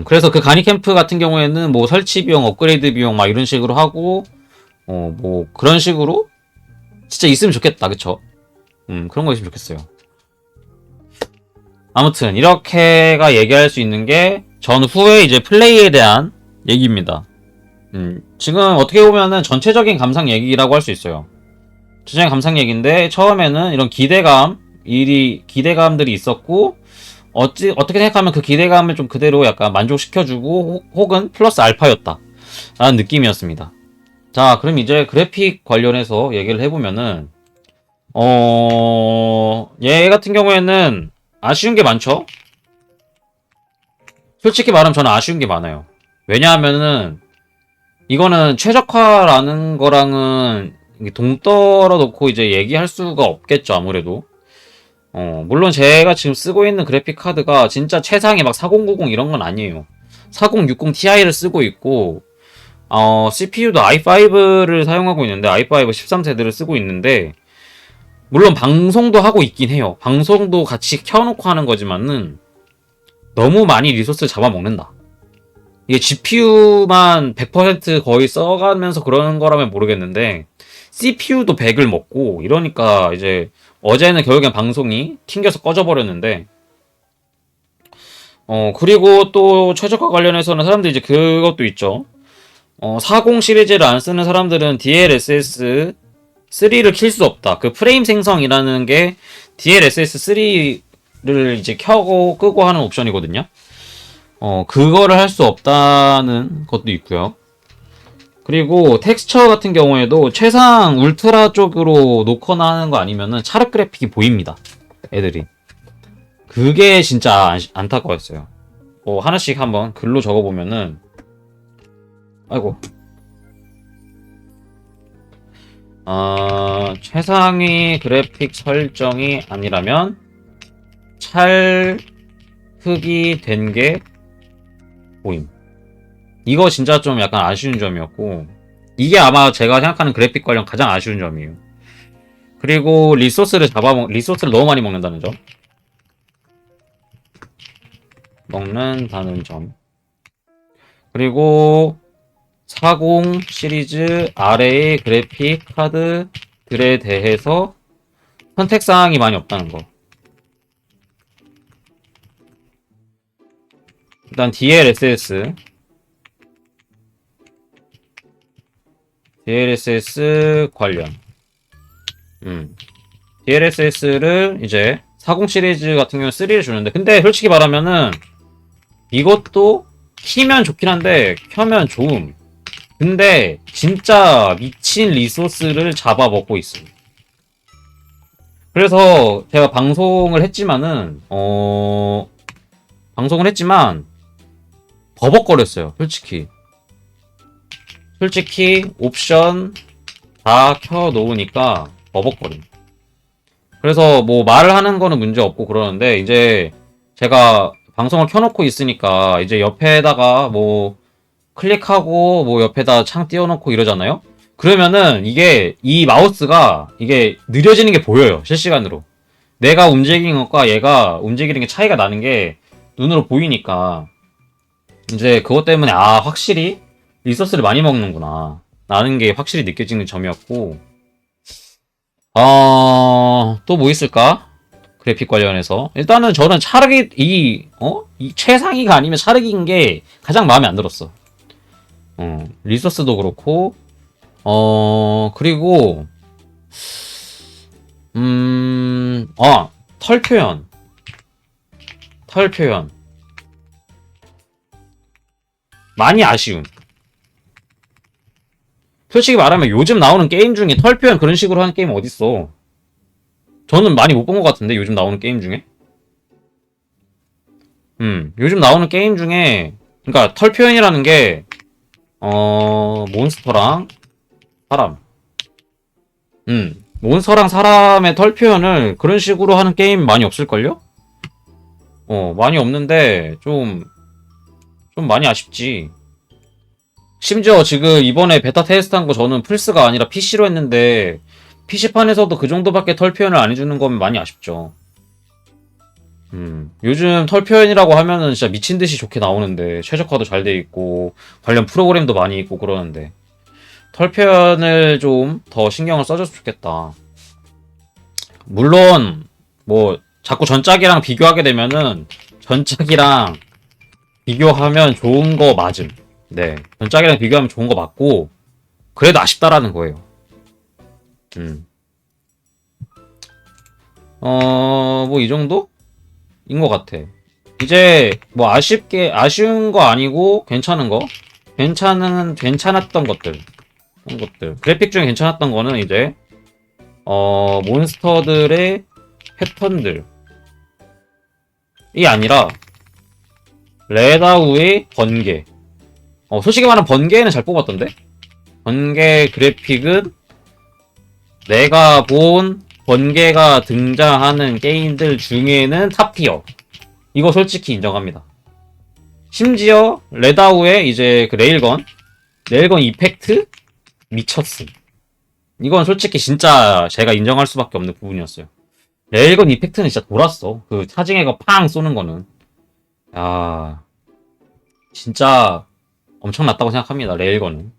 그래서 그 가니 캠프 같은 경우에는 뭐 설치 비용, 업그레이드 비용 막 이런 식으로 하고, 뭐 그런 식으로 진짜 있으면 좋겠다, 그쵸? 그런 거 있으면 좋겠어요. 아무튼 이렇게가 얘기할 수 있는 게 전 후에 이제 플레이에 대한 얘기입니다. 지금 어떻게 보면은 전체적인 감상 얘기라고 할 수 있어요. 전체적인 감상 얘기인데 처음에는 이런 기대감들이 있었고 어떻게 생각하면 그 기대감을 좀 그대로 약간 만족시켜주고 혹은 플러스 알파였다 라는 느낌이었습니다. 자, 그럼 이제 그래픽 관련해서 얘기를 해보면은 얘 같은 경우에는 아쉬운 게 많죠? 솔직히 말하면 저는 아쉬운 게 많아요. 왜냐하면은 이거는 최적화라는 거랑은 동떨어 놓고 이제 얘기할 수가 없겠죠, 아무래도. 물론 제가 지금 쓰고 있는 그래픽 카드가 진짜 최상의 막 4090 이런 건 아니에요. 4060 Ti를 쓰고 있고, CPU도 i5를 사용하고 있는데, i5 13세대를 쓰고 있는데, 물론 방송도 하고 있긴 해요. 방송도 같이 켜놓고 하는 거지만은, 너무 많이 리소스를 잡아먹는다. 이게 GPU만 100% 거의 써가면서 그러는 거라면 모르겠는데 CPU도 100을 먹고 이러니까 이제 어제는 결국엔 방송이 튕겨서 꺼져버렸는데 그리고 또 최저가 관련해서는 사람들이 이제 그것도 있죠. 40 시리즈를 안 쓰는 사람들은 DLSS 3를 킬 수 없다. 그 프레임 생성이라는 게 DLSS 3를 이제 켜고 끄고 하는 옵션이거든요. 그거를 할 수 없다는 것도 있고요. 그리고 텍스처 같은 경우에도 최상 울트라 쪽으로 놓거나 하는 거 아니면은 차르 그래픽이 보입니다. 애들이. 그게 진짜 안타까웠어요. 하나씩 한번 글로 적어보면은 아이고. 최상위 그래픽 설정이 아니라면 찰흙이 된 게 보임. 이거 진짜 좀 약간 아쉬운 점이었고 이게 아마 제가 생각하는 그래픽 관련 가장 아쉬운 점이에요. 그리고 리소스를 너무 많이 먹는다는 점. 그리고 40 시리즈 아래의 그래픽 카드들에 대해서 선택사항이 많이 없다는 거. 일단 DLSS 관련 DLSS를 이제 40 시리즈 같은 경우는 3를 주는데 근데 솔직히 말하면은 이것도 키면 좋긴 한데 켜면 좋음. 근데 진짜 미친 리소스를 잡아먹고 있음. 그래서 제가 방송을 했지만 버벅거렸어요. 솔직히 옵션 다 켜놓으니까 버벅거림. 그래서 뭐 말을 하는 거는 문제 없고 그러는데 이제 제가 방송을 켜놓고 있으니까 이제 옆에다가 뭐 클릭하고 뭐 옆에다 창 띄워놓고 이러잖아요? 그러면은 이게 이 마우스가 이게 느려지는 게 보여요. 실시간으로. 내가 움직이는 것과 얘가 움직이는 게 차이가 나는 게 눈으로 보이니까 이제 그것 때문에 아 확실히 리소스를 많이 먹는구나 라는 게 확실히 느껴지는 점이었고 또 뭐 있을까? 그래픽 관련해서 일단은 저는 차르기 이 최상위가 아니면 차르기인 게 가장 마음에 안 들었어. 리소스도 그렇고 그리고 털 표현 많이 아쉬움. 솔직히 말하면 요즘 나오는 게임 중에 털 표현 그런 식으로 하는 게임 어딨어. 저는 많이 못 본 것 같은데 요즘 나오는 게임 중에. 요즘 나오는 게임 중에 그러니까 털 표현이라는 게 몬스터랑 사람. 몬스터랑 사람의 털 표현을 그런 식으로 하는 게임 많이 없을걸요? 많이 없는데 좀 많이 아쉽지. 심지어 지금 이번에 베타 테스트한 거 저는 플스가 아니라 PC로 했는데 PC판에서도 그 정도밖에 털 표현을 안 해주는 거면 많이 아쉽죠. 요즘 털 표현이라고 하면은 진짜 미친 듯이 좋게 나오는데 최적화도 잘 돼 있고 관련 프로그램도 많이 있고 그러는데 털 표현을 좀 더 신경을 써줬으면 좋겠다. 물론 뭐 자꾸 전작이랑 비교하게 되면은 전작이랑 비교하면 좋은 거 맞음. 네, 전작이랑 비교하면 좋은 거 맞고 그래도 아쉽다라는 거예요. 뭐 이 정도? 인 것 같아. 이제 뭐 아쉬운 거 아니고 괜찮은 거, 괜찮았던 것들, 그런 것들. 그래픽 중에 괜찮았던 거는 이제 몬스터들의 패턴들이 아니라 레다우의 번개. 솔직히 말하면 번개는 잘 뽑았던데? 번개 그래픽은 내가 본 번개가 등장하는 게임들 중에는 탑티어. 이거 솔직히 인정합니다. 심지어 레다우의 이제 그 레일건 이펙트 미쳤음. 이건 솔직히 진짜 제가 인정할 수밖에 없는 부분이었어요. 레일건 이펙트는 진짜 돌았어. 그 차징해가 팡 쏘는 거는. 야, 진짜 엄청났다고 생각합니다. 레일건은.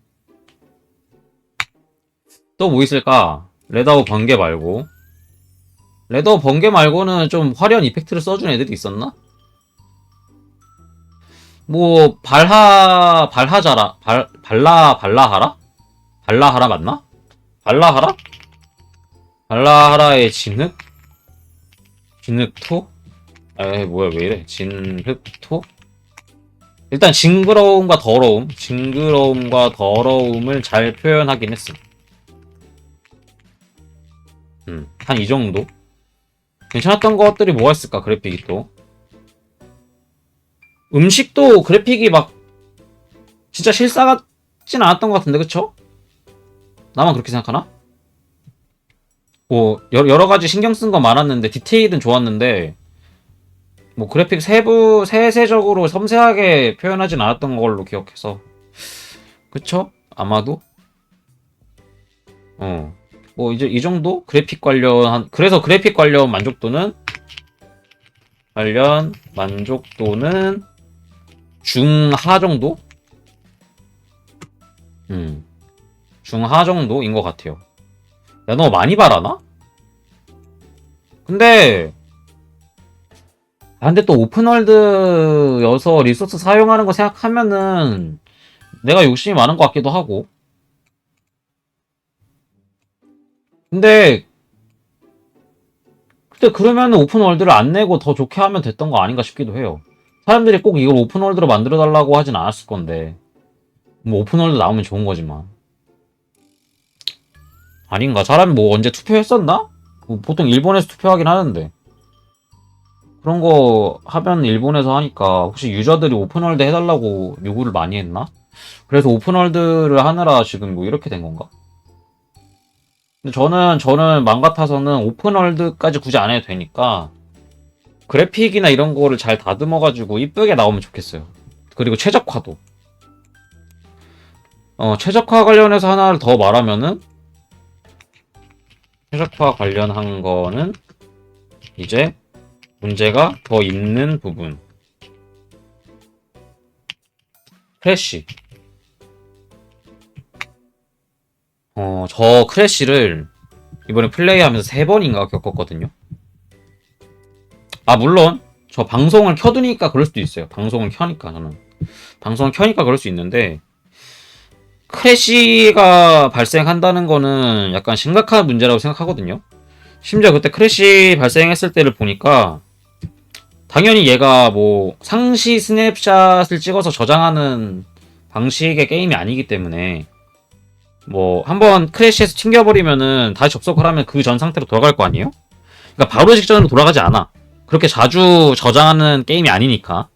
또 뭐 있을까? 레다우 번개 말고. 레다우 번개 말고는 좀 화려한 이펙트를 써준 애들이 있었나? 뭐 발라하라? 발라하라 맞나? 발라하라? 발라하라의 진흙? 진흙토? 에이 뭐야 왜 이래 진흙토? 일단 징그러움과 더러움을 잘 표현하긴 했음. 한 이 정도? 괜찮았던 것들이 뭐가 있을까 그래픽이 또 음식도 그래픽이 막 진짜 실사 같진 않았던 것 같은데 그쵸? 나만 그렇게 생각하나? 뭐 여러 가지 신경 쓴 거 많았는데 디테일은 좋았는데 뭐 그래픽 세세적으로 섬세하게 표현하진 않았던 걸로 기억해서 그쵸? 아마도 뭐 이제 이 정도 그래픽 관련 그래서 그래픽 관련 만족도는 중하 정도? 중하 정도인 것 같아요. 야, 너무 많이 바라나? 근데 또 오픈월드여서 리소스 사용하는 거 생각하면은 내가 욕심이 많은 것 같기도 하고. 근데 그때 그러면은 오픈월드를 안 내고 더 좋게 하면 됐던 거 아닌가 싶기도 해요. 사람들이 꼭 이걸 오픈월드로 만들어달라고 하진 않았을 건데 뭐 오픈월드 나오면 좋은 거지만 아닌가? 사람이 뭐 언제 투표했었나? 뭐 보통 일본에서 투표하긴 하는데 그런 거 하면 일본에서 하니까 혹시 유저들이 오픈월드 해달라고 요구를 많이 했나? 그래서 오픈월드를 하느라 지금 뭐 이렇게 된 건가? 근데 저는 맘 같아서는 오픈월드까지 굳이 안 해도 되니까 그래픽이나 이런 거를 잘 다듬어가지고 이쁘게 나오면 좋겠어요. 그리고 최적화도. 최적화 관련해서 하나를 더 말하면은, 최적화 관련한 거는 이제 문제가 더 있는 부분. 크래쉬. 저 크래쉬를 이번에 플레이하면서 3번인가 겪었거든요. 아, 물론 저 방송을 켜두니까 그럴 수도 있어요. 방송을 켜니까 저는. 방송을 켜니까 그럴 수 있는데, 크래쉬가 발생한다는 거는 약간 심각한 문제라고 생각하거든요. 심지어 그때 크래쉬 발생했을 때를 보니까 당연히 얘가 뭐 상시 스냅샷을 찍어서 저장하는 방식의 게임이 아니기 때문에 뭐 한번 크래쉬해서 튕겨버리면은 다시 접속을 하면 그 전 상태로 돌아갈 거 아니에요? 그러니까 바로 직전으로 돌아가지 않아. 그렇게 자주 저장하는 게임이 아니니까.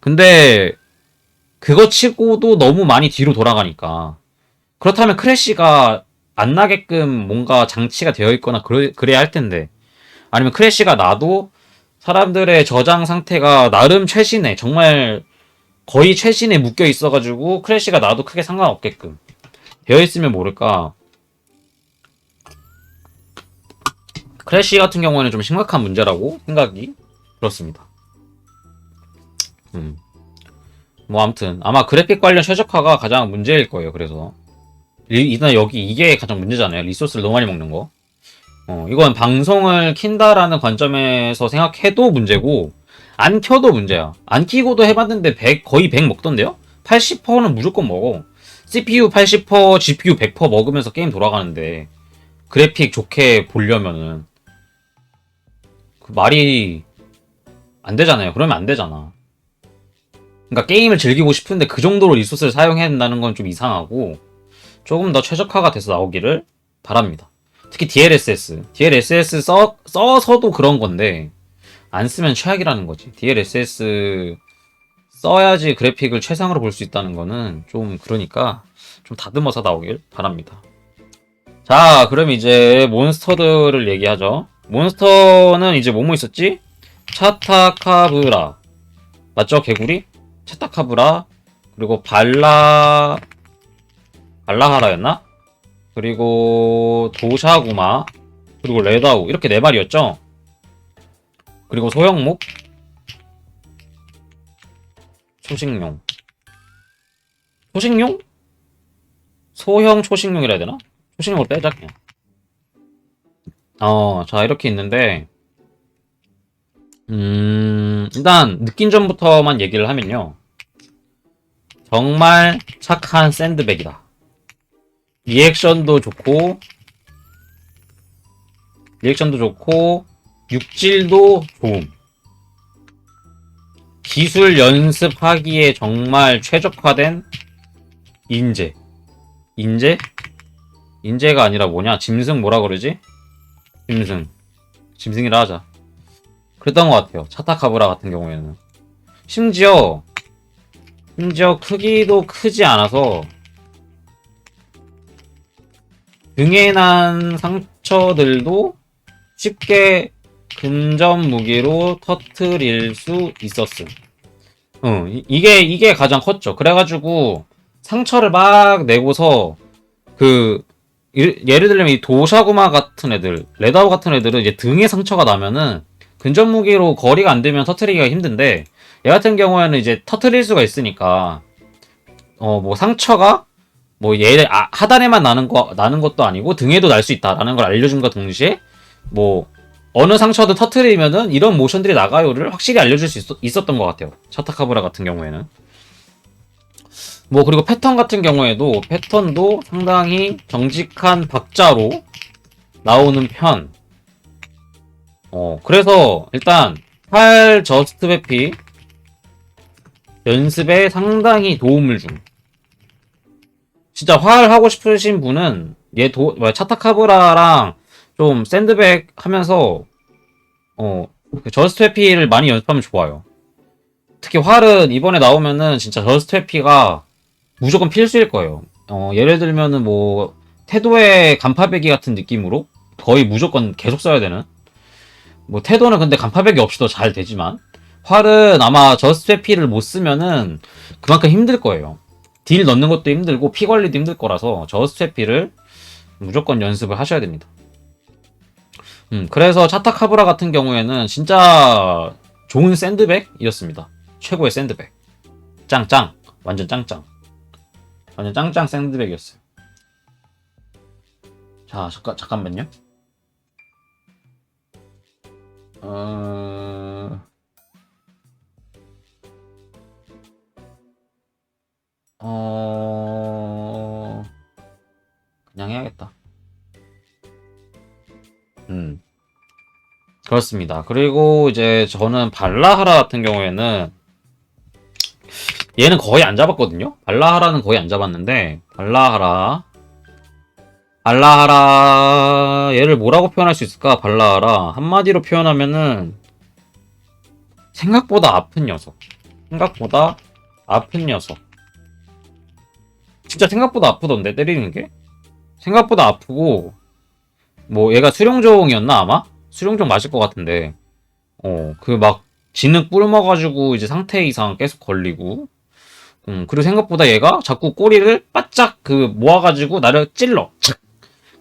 근데 그거 치고도 너무 많이 뒤로 돌아가니까. 그렇다면 크래쉬가 안 나게끔 뭔가 장치가 되어 있거나 그래야 할 텐데. 아니면 크래쉬가 나도 사람들의 저장 상태가 나름 최신에, 정말 거의 최신에 묶여 있어가지고 크래쉬가 나도 크게 상관없게끔 되어 있으면 모를까. 크래쉬 같은 경우에는 좀 심각한 문제라고 생각이 들었습니다. 뭐 아무튼 아마 그래픽 관련 최적화가 가장 문제일 거예요. 그래서 일단 여기 이게 가장 문제잖아요. 리소스를 너무 많이 먹는 거. 이건 방송을 킨다라는 관점에서 생각해도 문제고, 안 켜도 문제야. 안 키고도 해봤는데 100, 거의 100 먹던데요? 80%는 무조건 먹어. CPU 80%, GPU 100% 먹으면서 게임 돌아가는데, 그래픽 좋게 보려면은, 그 말이 안 되잖아요. 그러면 안 되잖아. 그러니까 게임을 즐기고 싶은데 그 정도로 리소스를 사용해야 된다는 건 좀 이상하고, 조금 더 최적화가 돼서 나오기를 바랍니다. 특히 DLSS. DLSS 써서도 그런 건데, 안 쓰면 최악이라는 거지. DLSS 써야지 그래픽을 최상으로 볼 수 있다는 거는 좀 그러니까 좀 다듬어서 나오길 바랍니다. 자, 그럼 이제 몬스터들을 얘기하죠. 몬스터는 이제 뭐뭐 있었지? 차타카브라. 맞죠? 개구리? 차타카브라. 그리고 발라하라였나? 그리고 도샤구마. 그리고 레다우. 이렇게 4마리였죠? 그리고 소형목. 초식용. 초식용? 소형 초식용이라 해야 되나? 초식용으로 빼자 그냥. 자 이렇게 있는데, 일단 느낀 점부터만 얘기를 하면요, 정말 착한 샌드백이다. 리액션도 좋고 육질도 좋음. 기술 연습하기에 정말 최적화된 인재. 인재가 아니라 뭐냐? 짐승 뭐라 그러지? 짐승이라 하자. 그랬던 것 같아요. 차타카브라 같은 경우에는. 심지어 크기도 크지 않아서 등에 난 상처들도 쉽게 근접 무기로 터트릴 수 있었음. 이게 가장 컸죠. 그래가지고 상처를 막 내고서 예를 들면 이 도샤구마 같은 애들, 레다오 같은 애들은 이제 등에 상처가 나면은 근접 무기로 거리가 안 되면 터트리기가 힘든데, 얘 같은 경우에는 이제 터트릴 수가 있으니까 뭐 상처가 뭐 얘 하단에만 나는 것도 아니고 등에도 날 수 있다라는 걸 알려준과 동시에 뭐 어느 상처도 터트리면은 이런 모션들이 나가요를 확실히 알려줄 수 있었던 것 같아요. 차타카브라 같은 경우에는. 뭐 그리고 패턴 같은 경우에도 패턴도 상당히 정직한 박자로 나오는 편. 그래서 일단 활 저스트 회피 연습에 상당히 도움을 줌. 진짜 활 하고 싶으신 분은 차타카브라랑 좀 샌드백 하면서 그 저스트 회피를 많이 연습하면 좋아요. 특히 활은 이번에 나오면은 진짜 저스트 회피가 무조건 필수일 거예요. 예를 들면은 뭐 태도의 간파배기 같은 느낌으로 거의 무조건 계속 써야 되는, 뭐 태도는 근데 간파백이 없이도 잘 되지만 활은 아마 저스트 회피를 못 쓰면은 그만큼 힘들 거예요. 딜 넣는 것도 힘들고 피 관리도 힘들 거라서 저스트 회피를 무조건 연습을 하셔야 됩니다. 그래서 차타카브라 같은 경우에는 진짜 좋은 샌드백이었습니다. 최고의 샌드백. 짱짱. 완전 짱짱. 완전 짱짱 샌드백이었어요. 자, 잠깐만요. 어... 그냥 해야겠다. 그렇습니다. 그리고 이제 저는 발라하라 같은 경우에는 얘는 거의 안 잡았거든요. 발라하라는 거의 안 잡았는데 발라하라 얘를 뭐라고 표현할 수 있을까? 발라하라 한마디로 표현하면은 생각보다 아픈 녀석. 생각보다 아픈 녀석. 진짜 생각보다 아프던데 때리는 게? 생각보다 아프고 뭐 얘가 수룡종이었나 아마? 수룡종 맞을 것 같은데 그 막 진흙 뿔먹어가지고 이제 상태 이상 계속 걸리고 그리고 생각보다 얘가 자꾸 꼬리를 바짝 그 모아가지고 나를 찔러.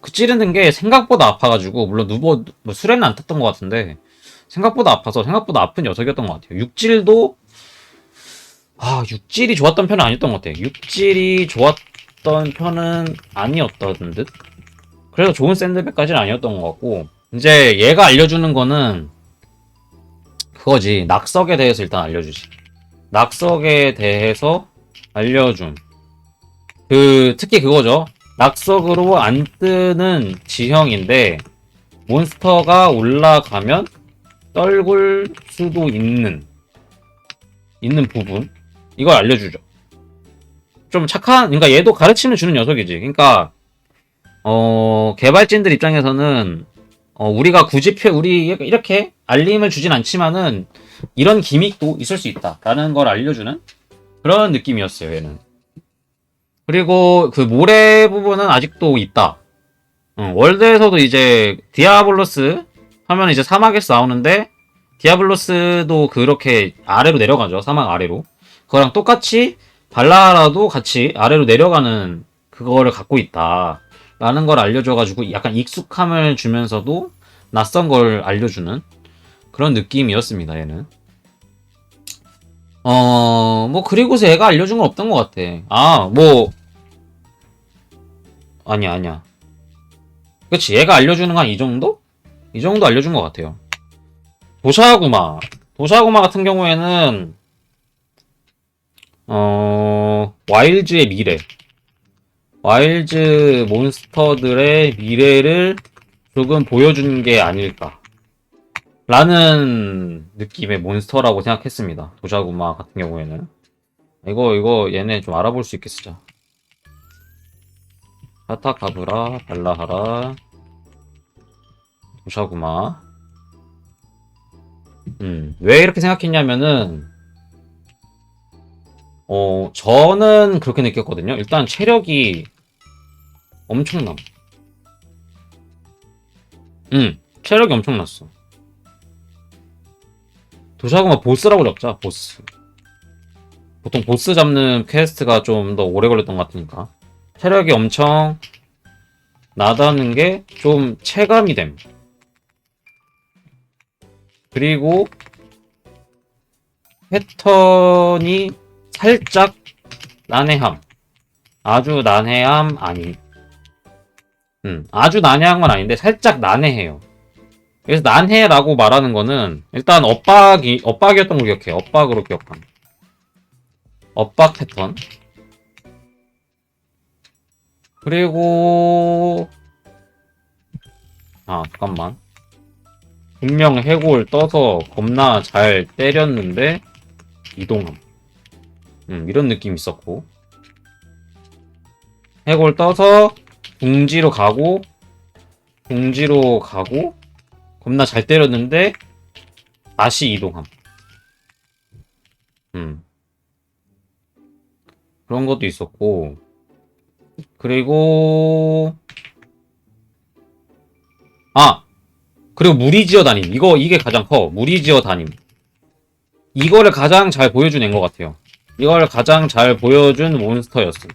그 찌르는 게 생각보다 아파가지고 물론 누구 뭐 술에는 안 탔던 것 같은데 생각보다 아파서 생각보다 아픈 녀석이었던 것 같아요. 육질도 육질이 좋았던 편은 아니었던 것 같아요. 육질이 좋았던 편은 아니었던 듯. 그래서 좋은 샌드백까지는 아니었던 것 같고 이제 얘가 알려주는 거는 그거지. 낙석에 대해서 일단 알려주지. 낙석에 대해서 알려줌. 특히 그거죠. 낙석으로 안 뜨는 지형인데 몬스터가 올라가면 떨굴 수도 있는 부분. 이걸 알려주죠. 좀 그러니까 얘도 가르침을 주는 녀석이지. 그러니까 개발진들 입장에서는 우리가 굳이 우리 이렇게 알림을 주진 않지만은 이런 기믹도 있을 수 있다라는 걸 알려주는 그런 느낌이었어요. 얘는. 그리고 그 모래 부분은 아직도 있다. 월드에서도 이제 디아블로스 하면 이제 사막에서 나오는데 디아블로스도 그렇게 아래로 내려가죠. 사막 아래로. 그거랑 똑같이 발라라도 같이 아래로 내려가는 그거를 갖고 있다. 라는 걸 알려줘가지고 약간 익숙함을 주면서도 낯선 걸 알려주는 그런 느낌이었습니다, 얘는. 뭐, 그리고서 얘가 알려준 건 없던 것 같아. 아니야. 그치, 얘가 알려주는 건 이 정도? 이 정도 알려준 것 같아요. 도샤구마 같은 경우에는, 와일즈의 미래. 와일즈 몬스터들의 미래를 조금 보여준 게 아닐까. 라는 느낌의 몬스터라고 생각했습니다. 도샤구마 같은 경우에는. 얘네 좀 알아볼 수 있게 쓰자. 사타카브라, 발라하라, 도샤구마. 왜 이렇게 생각했냐면은, 저는 그렇게 느꼈거든요. 일단 체력이 엄청남. 체력이 엄청났어. 도샤구마 보스라고 잡자, 보스. 보통 보스 잡는 퀘스트가 좀 더 오래 걸렸던 것 같으니까. 체력이 엄청 나다는 게 좀 체감이 됨. 그리고 패턴이 살짝 난해함. 아주 난해함 아니. 아주 난해한 건 아닌데 살짝 난해해요. 그래서 난해라고 말하는 거는 일단 엇박이었던 걸 기억해. 엇박으로 기억함. 엇박 패턴. 그리고 잠깐만. 분명 해골 떠서 겁나 잘 때렸는데 이동함. 이런 느낌 있었고. 해골 떠서 둥지로 가고 겁나 잘 때렸는데 다시 이동함. 그런 것도 있었고. 그리고 그리고 무리지어 다님. 이게 가장 커. 무리지어 다님. 이거를 가장 잘 보여준 애인 것 같아요. 이걸 가장 잘 보여준 몬스터였음.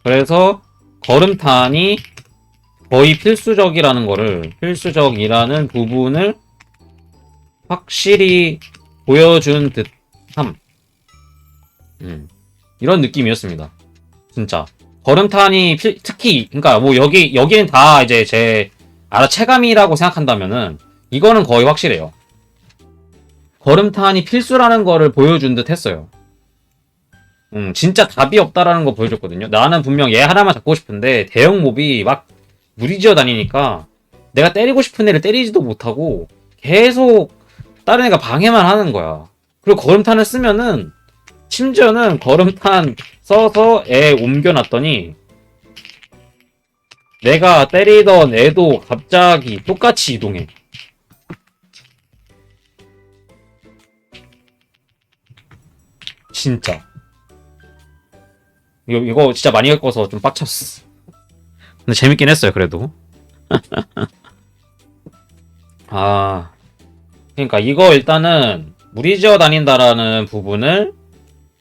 그래서 걸음탄이 거의 필수적이라는 부분을 확실히 보여준 듯함. 이런 느낌이었습니다. 진짜. 걸음탄이 특히, 그니까 뭐 여기는 다 이제 제 체감이라고 생각한다면은 이거는 거의 확실해요. 걸음탄이 필수라는 거를 보여준 듯 했어요. 진짜 답이 없다라는 거 보여줬거든요. 나는 분명 얘 하나만 잡고 싶은데 대형 몹이 막 무리지어 다니니까 내가 때리고 싶은 애를 때리지도 못하고 계속 다른 애가 방해만 하는 거야. 그리고 걸음탄을 쓰면은 심지어는 걸음탄 써서 애 옮겨놨더니 내가 때리던 애도 갑자기 똑같이 이동해. 진짜. 이거 진짜 많이 겪어서 좀 빡쳤어. 근데 재밌긴 했어요, 그래도. 아. 그러니까 이거 일단은 무리지어 다닌다라는 부분을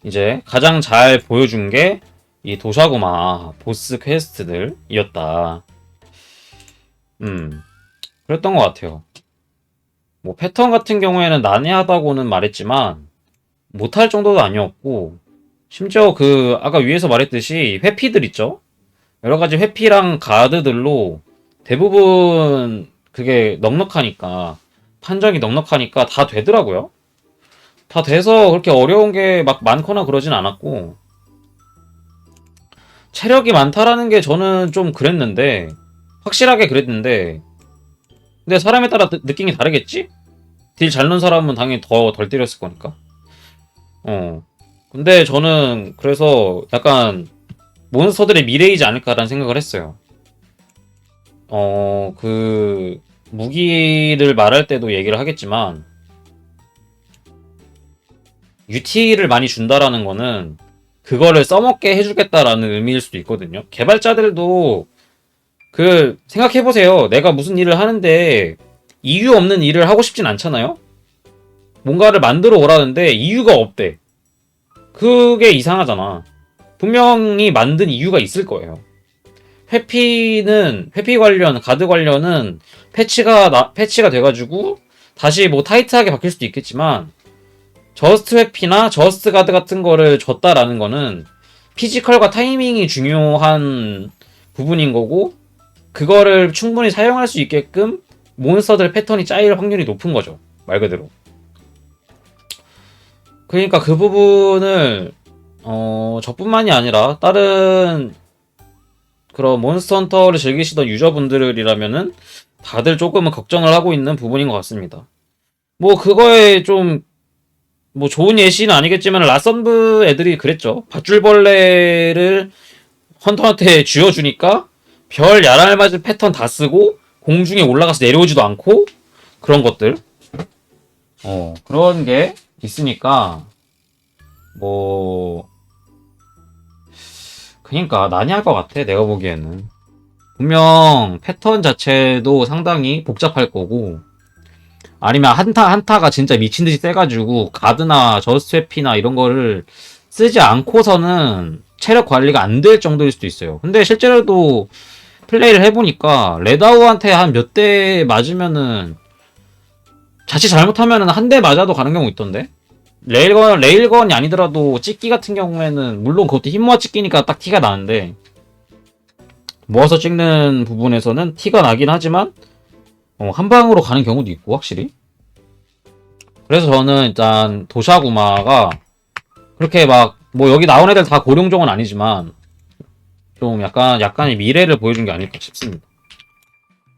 이제 가장 잘 보여준 게 이 도샤구마 보스 퀘스트들이었다. 그랬던 것 같아요. 뭐 패턴 같은 경우에는 난해하다고는 말했지만 못할 정도도 아니었고 심지어 그 아까 위에서 말했듯이 회피들 있죠? 여러 가지 회피랑 가드들로 대부분 그게 넉넉하니까 판정이 넉넉하니까 다 되더라고요. 다 돼서 그렇게 어려운 게 막 많거나 그러진 않았고 체력이 많다라는 게 저는 좀 그랬는데 확실하게 그랬는데 근데 사람에 따라 느낌이 다르겠지? 딜 잘 넣은 사람은 당연히 덜 때렸을 거니까. 근데 저는 그래서 약간 몬스터들의 미래이지 않을까라는 생각을 했어요. 그 무기를 말할 때도 얘기를 하겠지만 UT를 많이 준다라는 거는 그거를 써먹게 해주겠다라는 의미일 수도 있거든요. 개발자들도 생각해보세요. 내가 무슨 일을 하는데 이유 없는 일을 하고 싶진 않잖아요? 뭔가를 만들어 오라는데 이유가 없대. 그게 이상하잖아. 분명히 만든 이유가 있을 거예요. 회피 관련, 가드 관련은 패치가 돼가지고 다시 뭐 타이트하게 바뀔 수도 있겠지만 저스트 회피나 저스트 가드 같은 거를 줬다라는 거는 피지컬과 타이밍이 중요한 부분인 거고 그거를 충분히 사용할 수 있게끔 몬스터들 패턴이 짜일 확률이 높은 거죠. 말 그대로. 그러니까 그 부분을 저뿐만이 아니라 다른 그런 몬스터 헌터를 즐기시던 유저분들이라면은 다들 조금은 걱정을 하고 있는 부분인 것 같습니다. 뭐 그거에 좀 뭐 좋은 예시는 아니겠지만 라선브 애들이 그랬죠. 밧줄벌레를 헌터한테 쥐어주니까 별 야랄맞은 패턴 다 쓰고 공중에 올라가서 내려오지도 않고 그런 것들. 그런 게 있으니까 뭐 그니까 난해할 것 같아. 내가 보기에는 분명 패턴 자체도 상당히 복잡할 거고 아니면 한타가 진짜 미친듯이 세가지고 가드나 저스트회피나 이런 거를 쓰지 않고서는 체력 관리가 안 될 정도일 수도 있어요. 근데 실제로도 플레이를 해보니까 레다우한테 한 몇 대 맞으면은 자칫 잘못하면은 한 대 맞아도 가는 경우 있던데. 레일건이 아니더라도 찍기 같은 경우에는 물론 그것도 힘 모아 찍기니까 딱 티가 나는데 모아서 찍는 부분에서는 티가 나긴 하지만 한 방으로 가는 경우도 있고 확실히. 그래서 저는 일단 도샤구마가 그렇게 막 뭐 여기 나온 애들 다 고령종은 아니지만 좀 약간의 미래를 보여준 게 아닐까 싶습니다.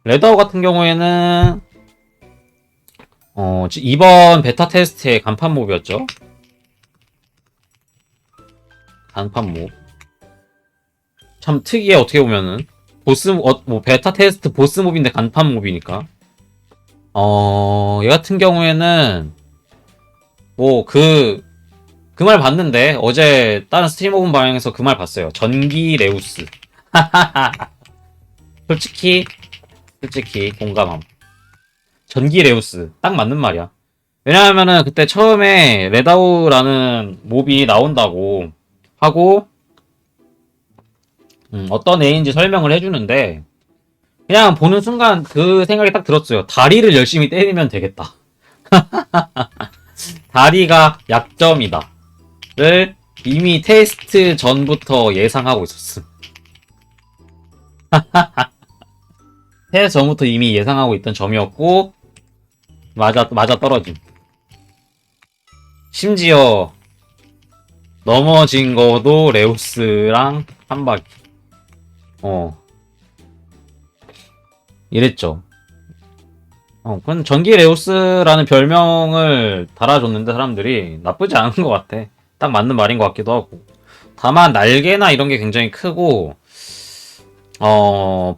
레다오 같은 경우에는 이번 베타 테스트의 간판 몹이었죠. 간판 몹. 참 특이해 어떻게 보면은 뭐 베타 테스트 보스 몹인데 간판 몹이니까. 얘 같은 경우에는 뭐 그 말 봤는데 어제 다른 스트리머 분 방향에서 그 말 봤어요. 전기 레우스. 솔직히 솔직히 공감함. 전기 레우스 딱 맞는 말이야. 왜냐하면은 그때 처음에 레다우라는 몹이 나온다고 하고 어떤 애인지 설명을 해주는데 그냥 보는 순간 그 생각이 딱 들었어요. 다리를 열심히 때리면 되겠다. 다리가 약점이다. 를 이미 테스트 전부터 예상하고 있었음. 테스트 전부터 이미 예상하고 있던 점이었고 맞아 떨어짐. 심지어 넘어진 거도 레우스랑 한 바퀴. 이랬죠. 그건 전기 레우스라는 별명을 달아줬는데 사람들이 나쁘지 않은 것 같아. 딱 맞는 말인 것 같기도 하고. 다만 날개나 이런 게 굉장히 크고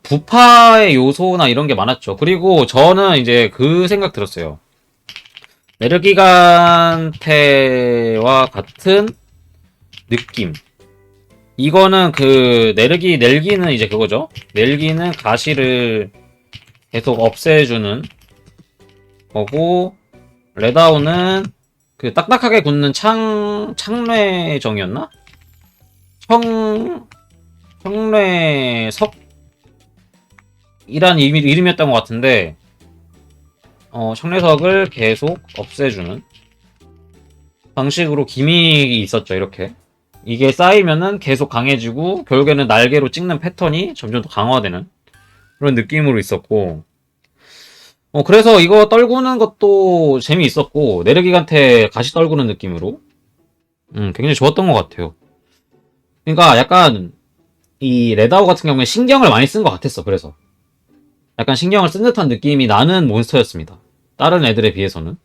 부파의 요소나 이런 게 많았죠. 그리고 저는 이제 그 생각 들었어요. 네르기간테와 같은 느낌. 이거는 그 넬기는 이제 그거죠. 넬기는 가시를 계속 없애주는 거고 레다우는 그 딱딱하게 굳는 창뇌정이었나? 청뇌석이란 이름이었던 것 같은데 청뇌석을 계속 없애주는 방식으로 기믹이 있었죠. 이렇게 이게 쌓이면은 계속 강해지고 결국에는 날개로 찍는 패턴이 점점 더 강화되는 그런 느낌으로 있었고 그래서 이거 떨구는 것도 재미있었고 네르기간테 가시 떨구는 느낌으로 굉장히 좋았던 것 같아요. 그러니까 약간 이 레다오 같은 경우에 신경을 많이 쓴 것 같았어. 그래서 약간 신경을 쓴 듯한 느낌이 나는 몬스터였습니다. 다른 애들에 비해서는.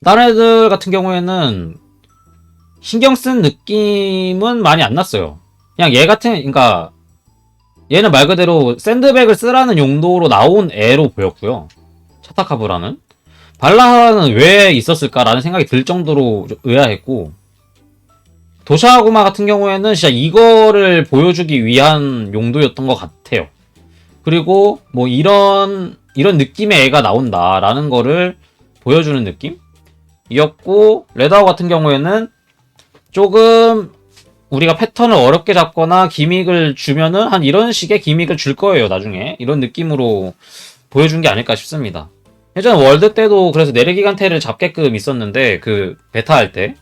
다른 애들 같은 경우에는 신경 쓴 느낌은 많이 안 났어요. 그냥 얘 같은, 그러니까 얘는 말 그대로 샌드백을 쓰라는 용도로 나온 애로 보였고요. 차타카브라는. 발라하는 왜 있었을까라는 생각이 들 정도로 의아했고 도샤구마 같은 경우에는 진짜 이거를 보여주기 위한 용도였던 것 같아요. 그리고 뭐 이런 느낌의 애가 나온다라는 거를 보여주는 느낌이었고 레다오 같은 경우에는 조금 우리가 패턴을 어렵게 잡거나 기믹을 주면은 한 이런 식의 기믹을 줄 거예요. 나중에 이런 느낌으로 보여준 게 아닐까 싶습니다. 예전 월드 때도 그래서 네르기간테를 잡게끔 있었는데 그 베타 할 때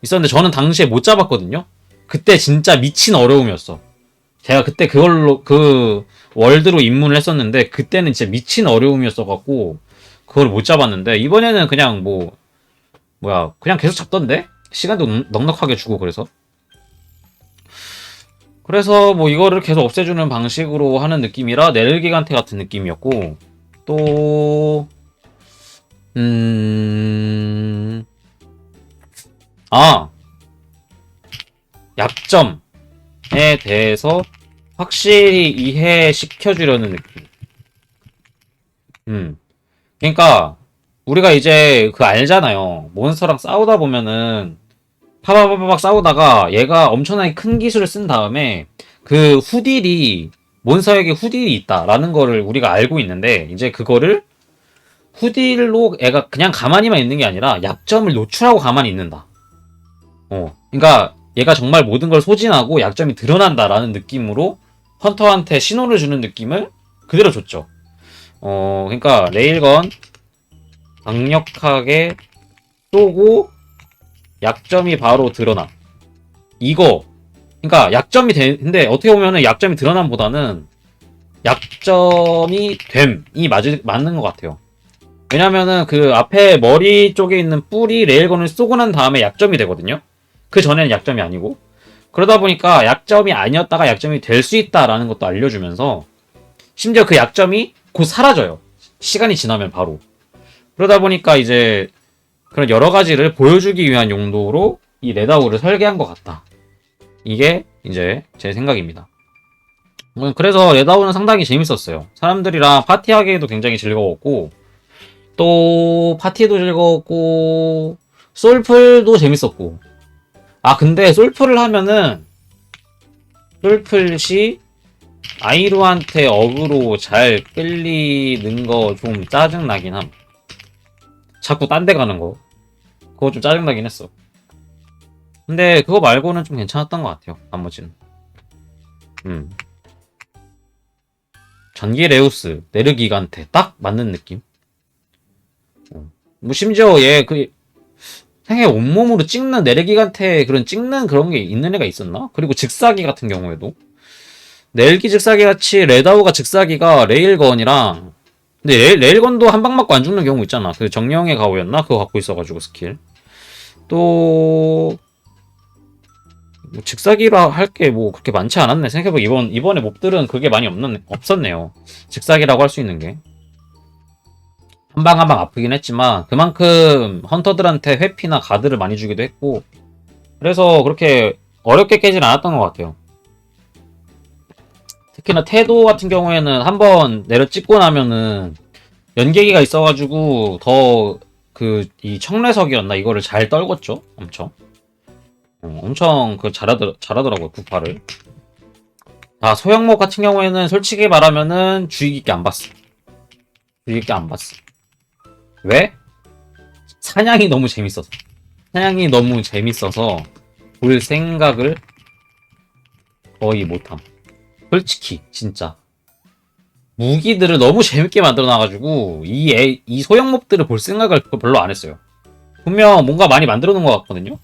있었는데 저는 당시에 못 잡았거든요. 그때 진짜 미친 어려움이었어. 제가 그때 그걸로 그 월드로 입문을 했었는데 그때는 진짜 미친 어려움이었어갖고 그걸 못 잡았는데 이번에는 그냥 그냥 계속 잡던데 시간도 넉넉하게 주고 그래서 뭐 이거를 계속 없애주는 방식으로 하는 느낌이라 네르기간테 같은 느낌이었고 또 약점에 대해서 확실히 이해시켜주려는 느낌. 그러니까 우리가 이제 그 알잖아요. 몬스터랑 싸우다 보면은 파바바박 싸우다가 얘가 엄청나게 큰 기술을 쓴 다음에 그 후딜이 몬스터에게 후딜이 있다라는 거를 우리가 알고 있는데 이제 그거를 후딜로 애가 그냥 가만히만 있는 게 아니라 약점을 노출하고 가만히 있는다. 그러니까 얘가 정말 모든 걸 소진하고 약점이 드러난다라는 느낌으로 헌터한테 신호를 주는 느낌을 그대로 줬죠. 그러니까 레일건 강력하게 쏘고 약점이 바로 드러나. 이거 그러니까 약점이 근데 어떻게 보면은 약점이 드러남보다는 약점이 됨이 맞는 것 같아요. 왜냐면은 그 앞에 머리 쪽에 있는 뿔이 레일건을 쏘고 난 다음에 약점이 되거든요. 그 전에는 약점이 아니고 그러다 보니까 약점이 아니었다가 약점이 될 수 있다라는 것도 알려주면서 심지어 그 약점이 곧 사라져요. 시간이 지나면 바로. 그러다 보니까 이제 그런 여러 가지를 보여주기 위한 용도로 이 레다우를 설계한 것 같다. 이게 이제 제 생각입니다. 그래서 레다우는 상당히 재밌었어요. 사람들이랑 파티하기에도 굉장히 즐거웠고 또 파티도 즐거웠고 솔플도 재밌었고 근데 솔플을 하면은 솔플시 아이루한테 어그로 잘 끌리는 거 좀 짜증나긴 함. 자꾸 딴 데 가는 거. 그거 좀 짜증나긴 했어. 근데 그거 말고는 좀 괜찮았던 것 같아요. 나머지는. 음. 전기 레우스, 네르기간테 딱 맞는 느낌. 뭐 심지어 얘 생애 온몸으로 찍는 네르기간테 그런 찍는 그런 게 있는 애가 있었나? 그리고 즉사기 같은 경우에도 넬기 즉사기 같이 레다우가 즉사기가 레일건이랑 근데 레일건도 한 방 맞고 안 죽는 경우 있잖아. 그 정령의 가오였나? 그거 갖고 있어가지고 스킬. 또 뭐 즉사기라 할 게 뭐 그렇게 많지 않았네. 생각해보면 이번에 몹들은 그게 많이 없었네요. 즉사기라고 할 수 있는 게. 한 방 한 방 아프긴 했지만 그만큼 헌터들한테 회피나 가드를 많이 주기도 했고 그래서 그렇게 어렵게 깨진 않았던 것 같아요. 특히나 태도 같은 경우에는 한번 내려 찍고 나면은 연계기가 있어가지고 더 이 청래석이었나 이거를 잘 떨궜죠. 엄청 잘하더라고요 구파를. 아 소형목 같은 경우에는 솔직히 말하면은 주의 깊게 안 봤어. 주의 깊게 안 봤어. 왜? 사냥이 너무 재밌어서. 사냥이 너무 재밌어서 볼 생각을 거의 못함. 솔직히 진짜 무기들을 너무 재밌게 만들어놔가지고 이 소형 몹들을 볼 생각을 별로 안 했어요. 분명 뭔가 많이 만들어 놓은 것 같거든요.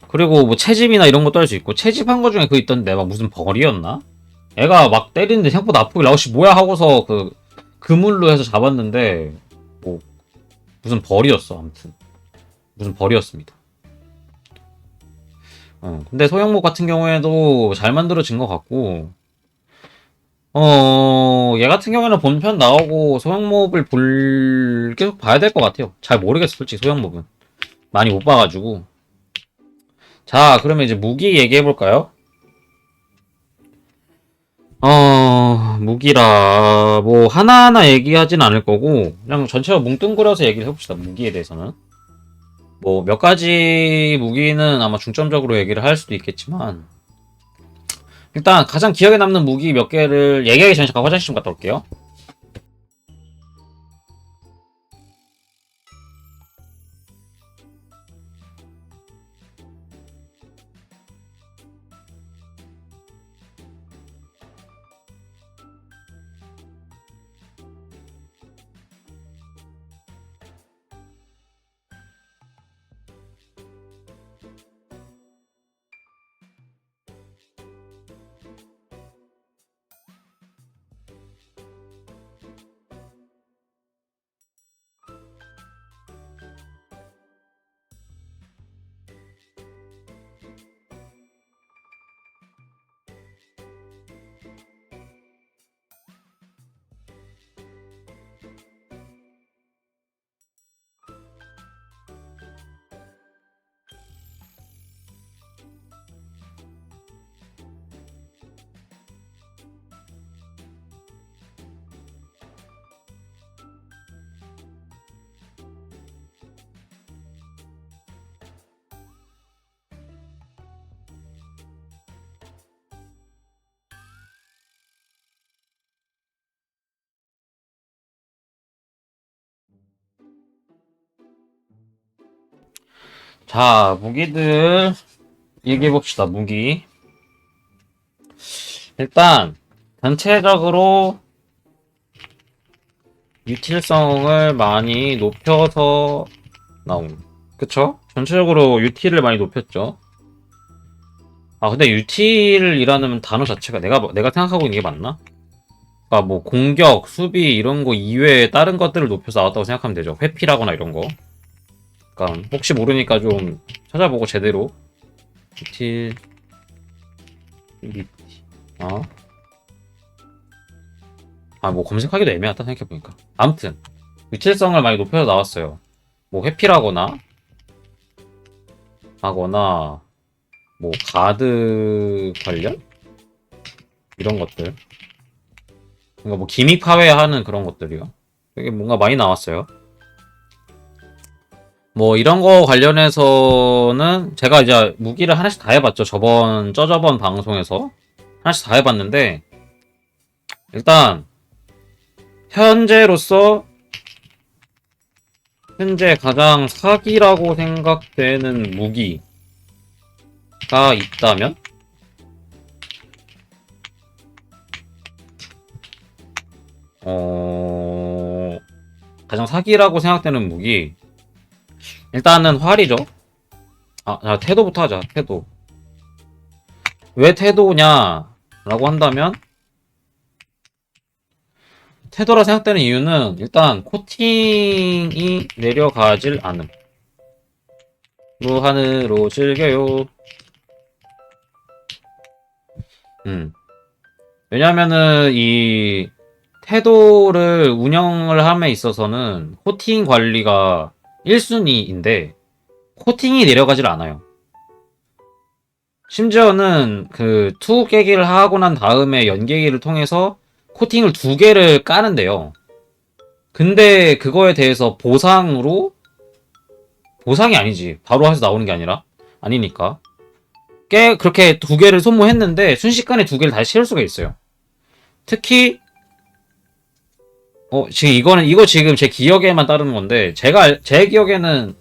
그리고 뭐 채집이나 이런 것도 할 수 있고 채집한 거 중에 그 있던데 막 무슨 벌이었나? 애가 막 때리는데 생각보다 아프게 나오시 뭐야 하고서 그물로 해서 잡았는데 뭐 무슨 벌이었어. 아무튼 무슨 벌이었습니다. 근데 소형목 같은 경우에도 잘 만들어진 것 같고 얘 같은 경우에는 본편 나오고 소형몹을 계속 봐야 될 것 같아요. 잘 모르겠어, 솔직히 소형몹은. 많이 못 봐가지고. 자, 그러면 이제 무기 얘기해볼까요? 무기라, 뭐, 하나하나 얘기하진 않을 거고, 그냥 전체로 뭉뚱그려서 얘기를 해봅시다, 무기에 대해서는. 뭐, 몇 가지 무기는 아마 중점적으로 얘기를 할 수도 있겠지만, 일단 가장 기억에 남는 무기 몇 개를 얘기하기 전에 잠깐 화장실 좀 갔다 올게요. 자, 무기들 얘기해봅시다, 무기. 일단, 전체적으로 유틸성을 많이 높여서 나옴. 그쵸? 전체적으로 유틸을 많이 높였죠. 아, 근데 유틸이라는 단어 자체가 내가 생각하고 있는 게 맞나? 그니까 뭐 공격, 수비 이런 거 이외에 다른 것들을 높여서 나왔다고 생각하면 되죠. 회피라거나 이런 거. 그니까 혹시 모르니까 좀 찾아보고 제대로 유틸 어? 뭐 검색하기도 애매하다 생각해보니까. 아무튼 유틸성을 많이 높여서 나왔어요. 뭐 회피라거나 하거나 뭐 가드 관련 이런 것들. 그러니까 뭐 기믹 파괴하는 그런 것들이요. 되게 뭔가 많이 나왔어요. 뭐 이런 거 관련해서는 제가 이제 무기를 하나씩 다 해봤죠. 저번 방송에서. 하나씩 다 해봤는데, 일단, 현재 가장 사기라고 생각되는 무기가 있다면? 가장 사기라고 생각되는 무기. 일단은 활이죠. 자, 태도부터 하자, 태도. 왜 태도냐? 라고 한다면, 태도라 생각되는 이유는 일단 코팅이 내려가질 않음. 무한으로 즐겨요. 왜냐면은 이 태도를 운영을 함에 있어서는 코팅 관리가 1순위인데 코팅이 내려가질 않아요. 심지어는 그 투 깨기를 하고 난 다음에 연계기를 통해서 코팅을 2개를 까는데요. 근데 그거에 대해서 보상이 아니지. 바로 해서 나오는 게 아니니까. 그렇게 2개를 소모했는데 순식간에 2개를 다시 채울 수가 있어요. 특히 이거 지금 제 기억에만 따르는 건데 제 기억에는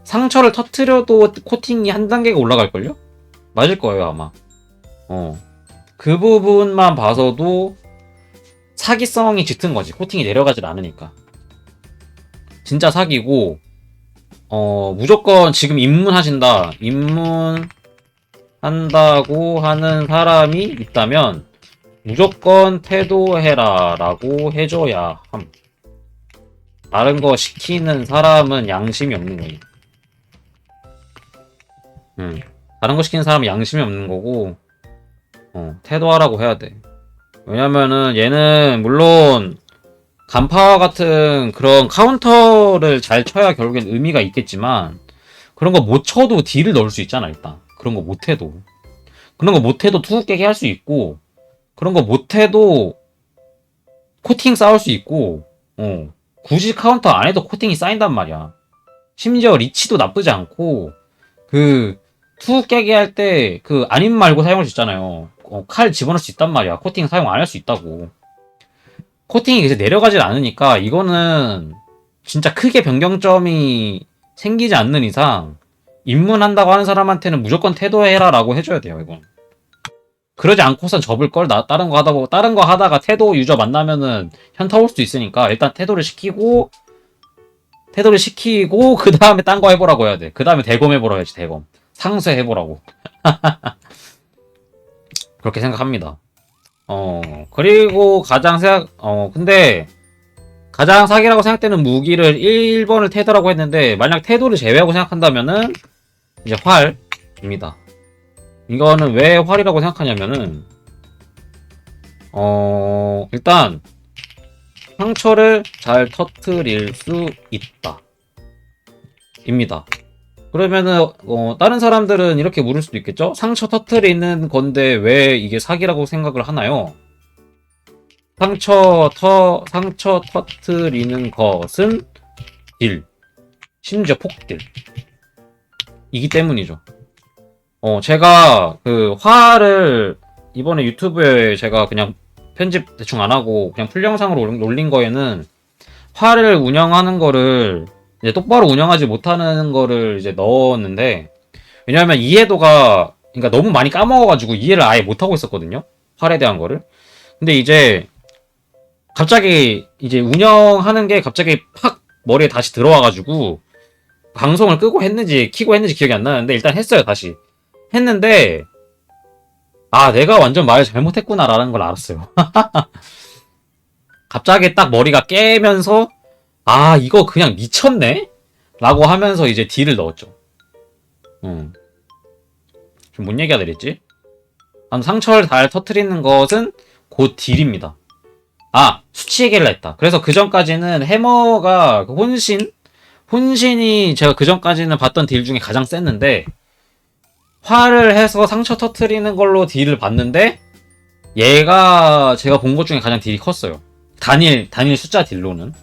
상처를 터트려도 코팅이 한 단계가 올라갈걸요? 맞을 거예요 아마. 그 부분만 봐서도 사기성이 짙은 거지. 코팅이 내려가질 않으니까. 진짜 사기고, 무조건 지금 입문한다고 하는 사람이 있다면, 무조건 태도해라 라고 해줘야 함. 다른 거 시키는 사람은 양심이 없는 거예요. 다른 거 시키는 사람은 양심이 없는 거고, 태도하라고 해야 돼. 왜냐면은 얘는 물론 간파와 같은 그런 카운터를 잘 쳐야 결국엔 의미가 있겠지만 그런 거 못 쳐도 딜을 넣을 수 있잖아. 일단 그런 거 못해도 투구 깨게 할 수 있고 그런 거 못해도 코팅 쌓을 수 있고 굳이 카운터 안 해도 코팅이 쌓인단 말이야. 심지어 리치도 나쁘지 않고 그 투구 깨게 할 때 그 아님 말고 사용할 수 있잖아요. 칼 집어넣을 수 있단 말이야. 코팅 사용 안 할 수 있다고. 코팅이 이제 내려가질 않으니까 이거는 진짜 크게 변경점이 생기지 않는 이상 입문한다고 하는 사람한테는 무조건 태도해라 라고 해줘야 돼요. 이건 그러지 않고선 접을걸. 다른 거 하다가 태도 유저 만나면은 현타 올 수도 있으니까 일단 태도를 시키고 그 다음에 딴 거 해보라고 해야 돼. 그 다음에 대검 해보라고 해야지. 대검 상쇄 해보라고. 그렇게 생각합니다. 그리고 근데 가장 사기라고 생각되는 무기를 1번을 태도라고 했는데 만약 태도를 제외하고 생각한다면은 이제 활입니다. 이거는 왜 활이라고 생각하냐면은 일단 상처를 잘 터트릴 수 있다 입니다. 그러면은 다른 사람들은 이렇게 물을 수도 있겠죠? 상처 터트리는 건데 왜 이게 사기라고 생각을 하나요? 상처 터트리는 것은 딜, 심지어 폭딜 이기 때문이죠. 제가 그 화를 이번에 유튜브에 제가 그냥 편집 대충 안 하고 그냥 풀 영상으로 올린 거에는 화를 운영하는 거를 이제 똑바로 운영하지 못하는 거를 이제 넣었는데 왜냐하면 이해도가 그러니까 너무 많이 까먹어가지고 이해를 아예 못하고 있었거든요. 활에 대한 거를. 근데 이제 갑자기 이제 운영하는 게 갑자기 팍 머리에 다시 들어와가지고 방송을 끄고 했는지 키고 했는지 기억이 안 나는데 일단 했어요. 다시 했는데 내가 완전 말 잘못했구나라는 걸 알았어요. 갑자기 딱 머리가 깨면서 이거 그냥 미쳤네? 라고 하면서 이제 딜을 넣었죠. 좀 뭔 얘기가 되랬지? 상처를 잘 터트리는 것은 곧 딜입니다. 수치 얘기를 했다. 그래서 그 전까지는 해머가 그 혼신이 제가 그 전까지는 봤던 딜 중에 가장 셌는데 화를 해서 상처 터트리는 걸로 딜을 봤는데 얘가 제가 본 것 중에 가장 딜이 컸어요. 단일 숫자 딜로는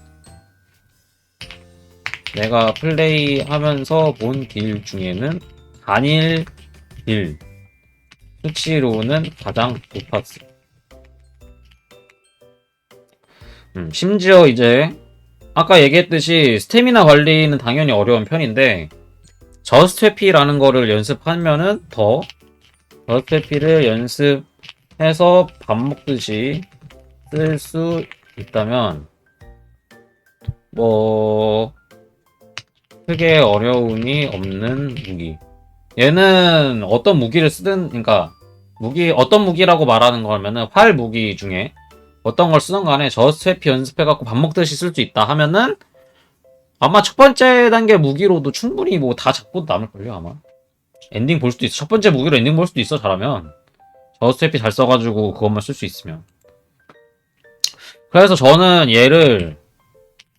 내가 플레이하면서 본 딜 중에는 단일 딜 수치로는 가장 높았어. 심지어 이제 아까 얘기했듯이 스태미나 관리는 당연히 어려운 편인데 저스트 회피라는 거를 연습하면은 더 저스트 회피를 연습해서 밥 먹듯이 쓸 수 있다면 뭐 크게 어려움이 없는 무기. 얘는 어떤 무기를 쓰든, 그러니까 어떤 무기라고 말하는 거면은 활 무기 중에 어떤 걸 쓰든 간에 저스트 회피 연습해갖고 밥 먹듯이 쓸 수 있다 하면은 아마 첫 번째 단계 무기로도 충분히 뭐 다 잡고 남을걸요, 아마. 엔딩 볼 수도 있어. 첫 번째 무기로 엔딩 볼 수도 있어, 잘하면. 저스트 회피 잘 써가지고 그것만 쓸 수 있으면. 그래서 저는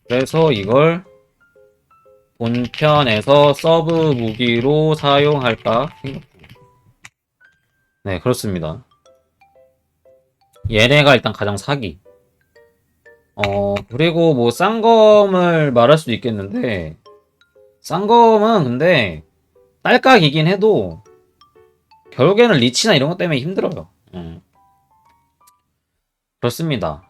그래서 이걸 본편에서 서브 무기로 사용할까 생각합니다. 네, 그렇습니다. 얘네가 일단 가장 사기. 그리고 뭐 쌍검을 말할 수도 있겠는데 쌍검은 근데 딸깍이긴 해도 결국에는 리치나 이런 것 때문에 힘들어요. 그렇습니다.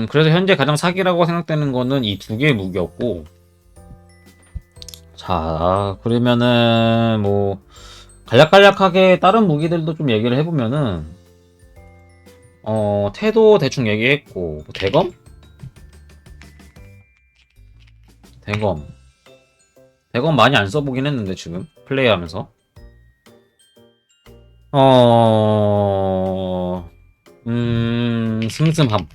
그래서 현재 가장 사기라고 생각되는 거는 이 두 개의 무기였고, 자, 그러면은 뭐 간략간략하게 다른 무기들도 좀 얘기를 해보면은 태도 대충 얘기했고, 뭐 대검? 대검 많이 안 써보긴 했는데 지금 플레이하면서 슴슴함.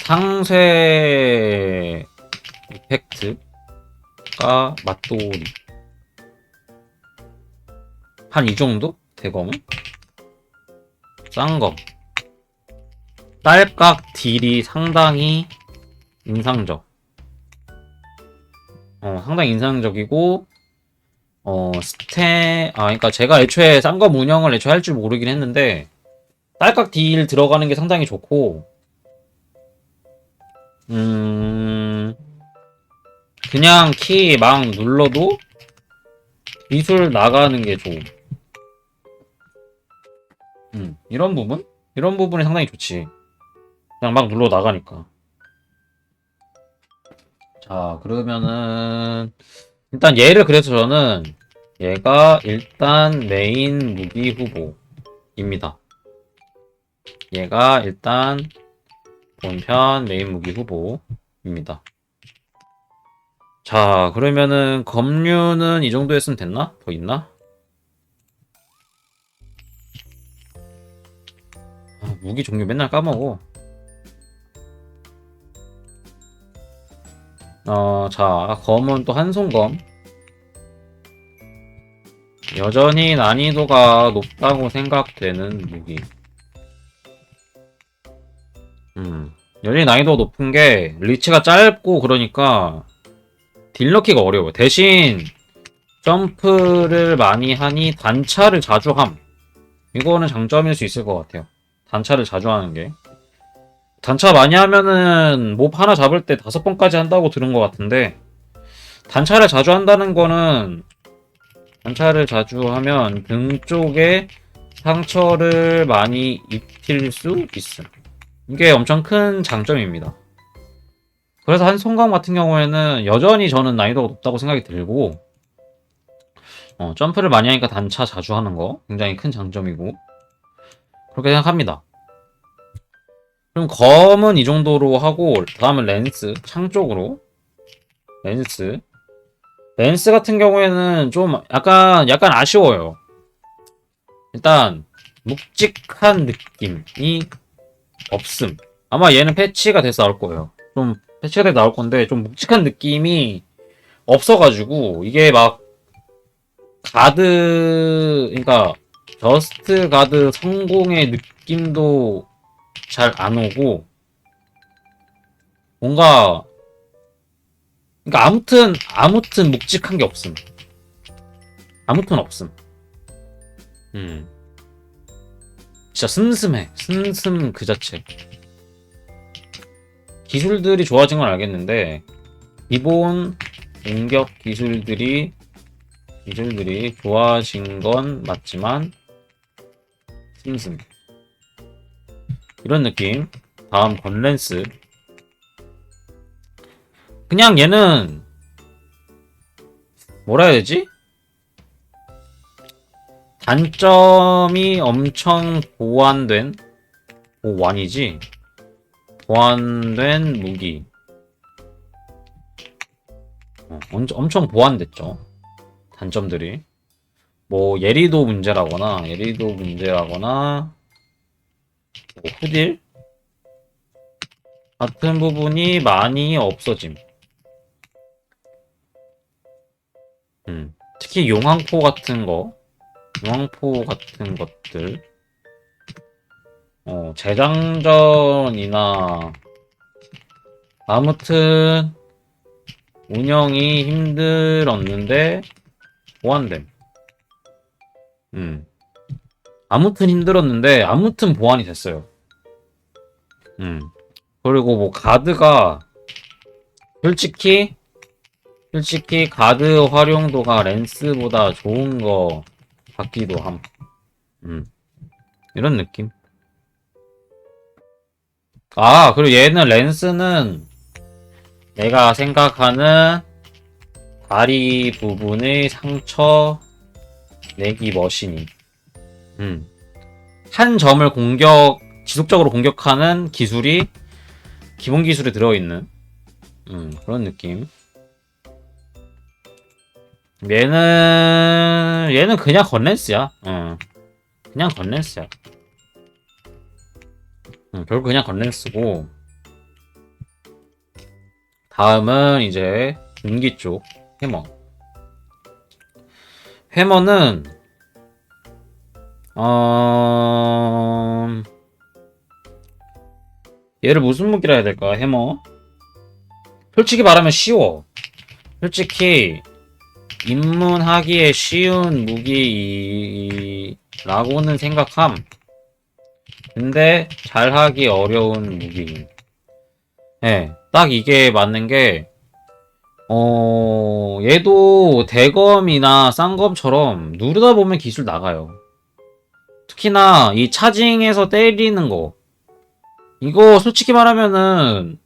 상쇄 이펙트가 맛돌이. 한 이 정도? 대검은? 쌍검. 딸깍 딜이 상당히 인상적. 상당히 인상적이고, 그러니까 제가 애초에 쌍검 운영을 애초에 할 줄 모르긴 했는데, 딸깍 딜 들어가는 게 상당히 좋고, 그냥 키 막 눌러도 기술 나가는 게 좋음. 이런 부분? 이런 부분이 상당히 좋지. 그냥 막 눌러 나가니까. 자, 그러면은, 일단 얘를 그래서 저는 얘가 일단 메인 무기 후보입니다. 얘가 일단 본편 메인 무기 후보입니다. 자, 그러면은 검류는 이 정도 했으면 됐나? 더 있나? 무기 종류 맨날 까먹어. 자, 검은 또 한손검. 여전히 난이도가 높다고 생각되는 무기. 여전히 난이도가 높은 게 리치가 짧고 그러니까 딜 넣기가 어려워요. 대신 점프를 많이 하니 단차를 자주 함. 이거는 장점일 수 있을 것 같아요. 단차를 자주 하는 게. 단차 많이 하면은 몹 하나 잡을 때 5번까지 한다고 들은 것 같은데 단차를 자주 한다는 거는 단차를 자주 하면 등 쪽에 상처를 많이 입힐 수 있음. 이게 엄청 큰 장점입니다. 그래서 한손감 같은 경우에는 여전히 저는 난이도가 높다고 생각이 들고 점프를 많이 하니까 단차 자주 하는 거 굉장히 큰 장점이고 그렇게 생각합니다. 그럼 검은 이 정도로 하고 다음은 렌스 창 쪽으로 렌스 같은 경우에는 좀 약간 아쉬워요. 일단 묵직한 느낌이 없음. 아마 얘는 패치가 돼서 나올 거예요. 좀 패치가 돼서 나올 건데 좀 묵직한 느낌이 없어가지고 이게 막 그러니까 저스트 가드 성공의 느낌도 잘 안 오고 뭔가 그러니까 아무튼 묵직한 게 없음. 아무튼 없음. 진짜 슴슴해. 슴슴 그 자체. 기술들이 좋아진 건 알겠는데 기본 공격 기술들이 좋아진 건 맞지만 슴슴 이런 느낌. 다음 건랜스. 그냥 얘는 뭐라 해야 되지? 단점이 엄청 보완된 무기. 엄청 보완됐죠. 단점들이. 뭐 예리도 문제라거나 뭐 후딜 같은 부분이 많이 없어짐. 특히 용왕포 같은 것들. 재장전이나 아무튼 운영이 힘들었는데 보완됨. 아무튼 힘들었는데 아무튼 보완이 됐어요. 그리고 뭐 가드가 솔직히 가드 활용도가 랜스보다 좋은 거 같기도 함. 이런 느낌. 아, 그리고 얘는 랜스는 내가 생각하는 다리 부분의 상처 내기 머신이. 한 점을 지속적으로 공격하는 기술이 기본 기술에 들어있는 그런 느낌. 얘는 그냥 건랜스야. 그냥 건랜스야. 결국 그냥 건랜스고. 다음은 이제 공기 쪽 해머는 얘를 무슨 무기라 해야 될까? 해머. 솔직히 말하면 쉬워. 솔직히 입문하기에 쉬운 무기라고는 생각함. 근데 잘하기 어려운 무기. 네, 딱 이게 맞는 게 얘도 대검이나 쌍검처럼 누르다 보면 기술 나가요. 특히나 이 차징에서 때리는 거, 이거 솔직히 말하면은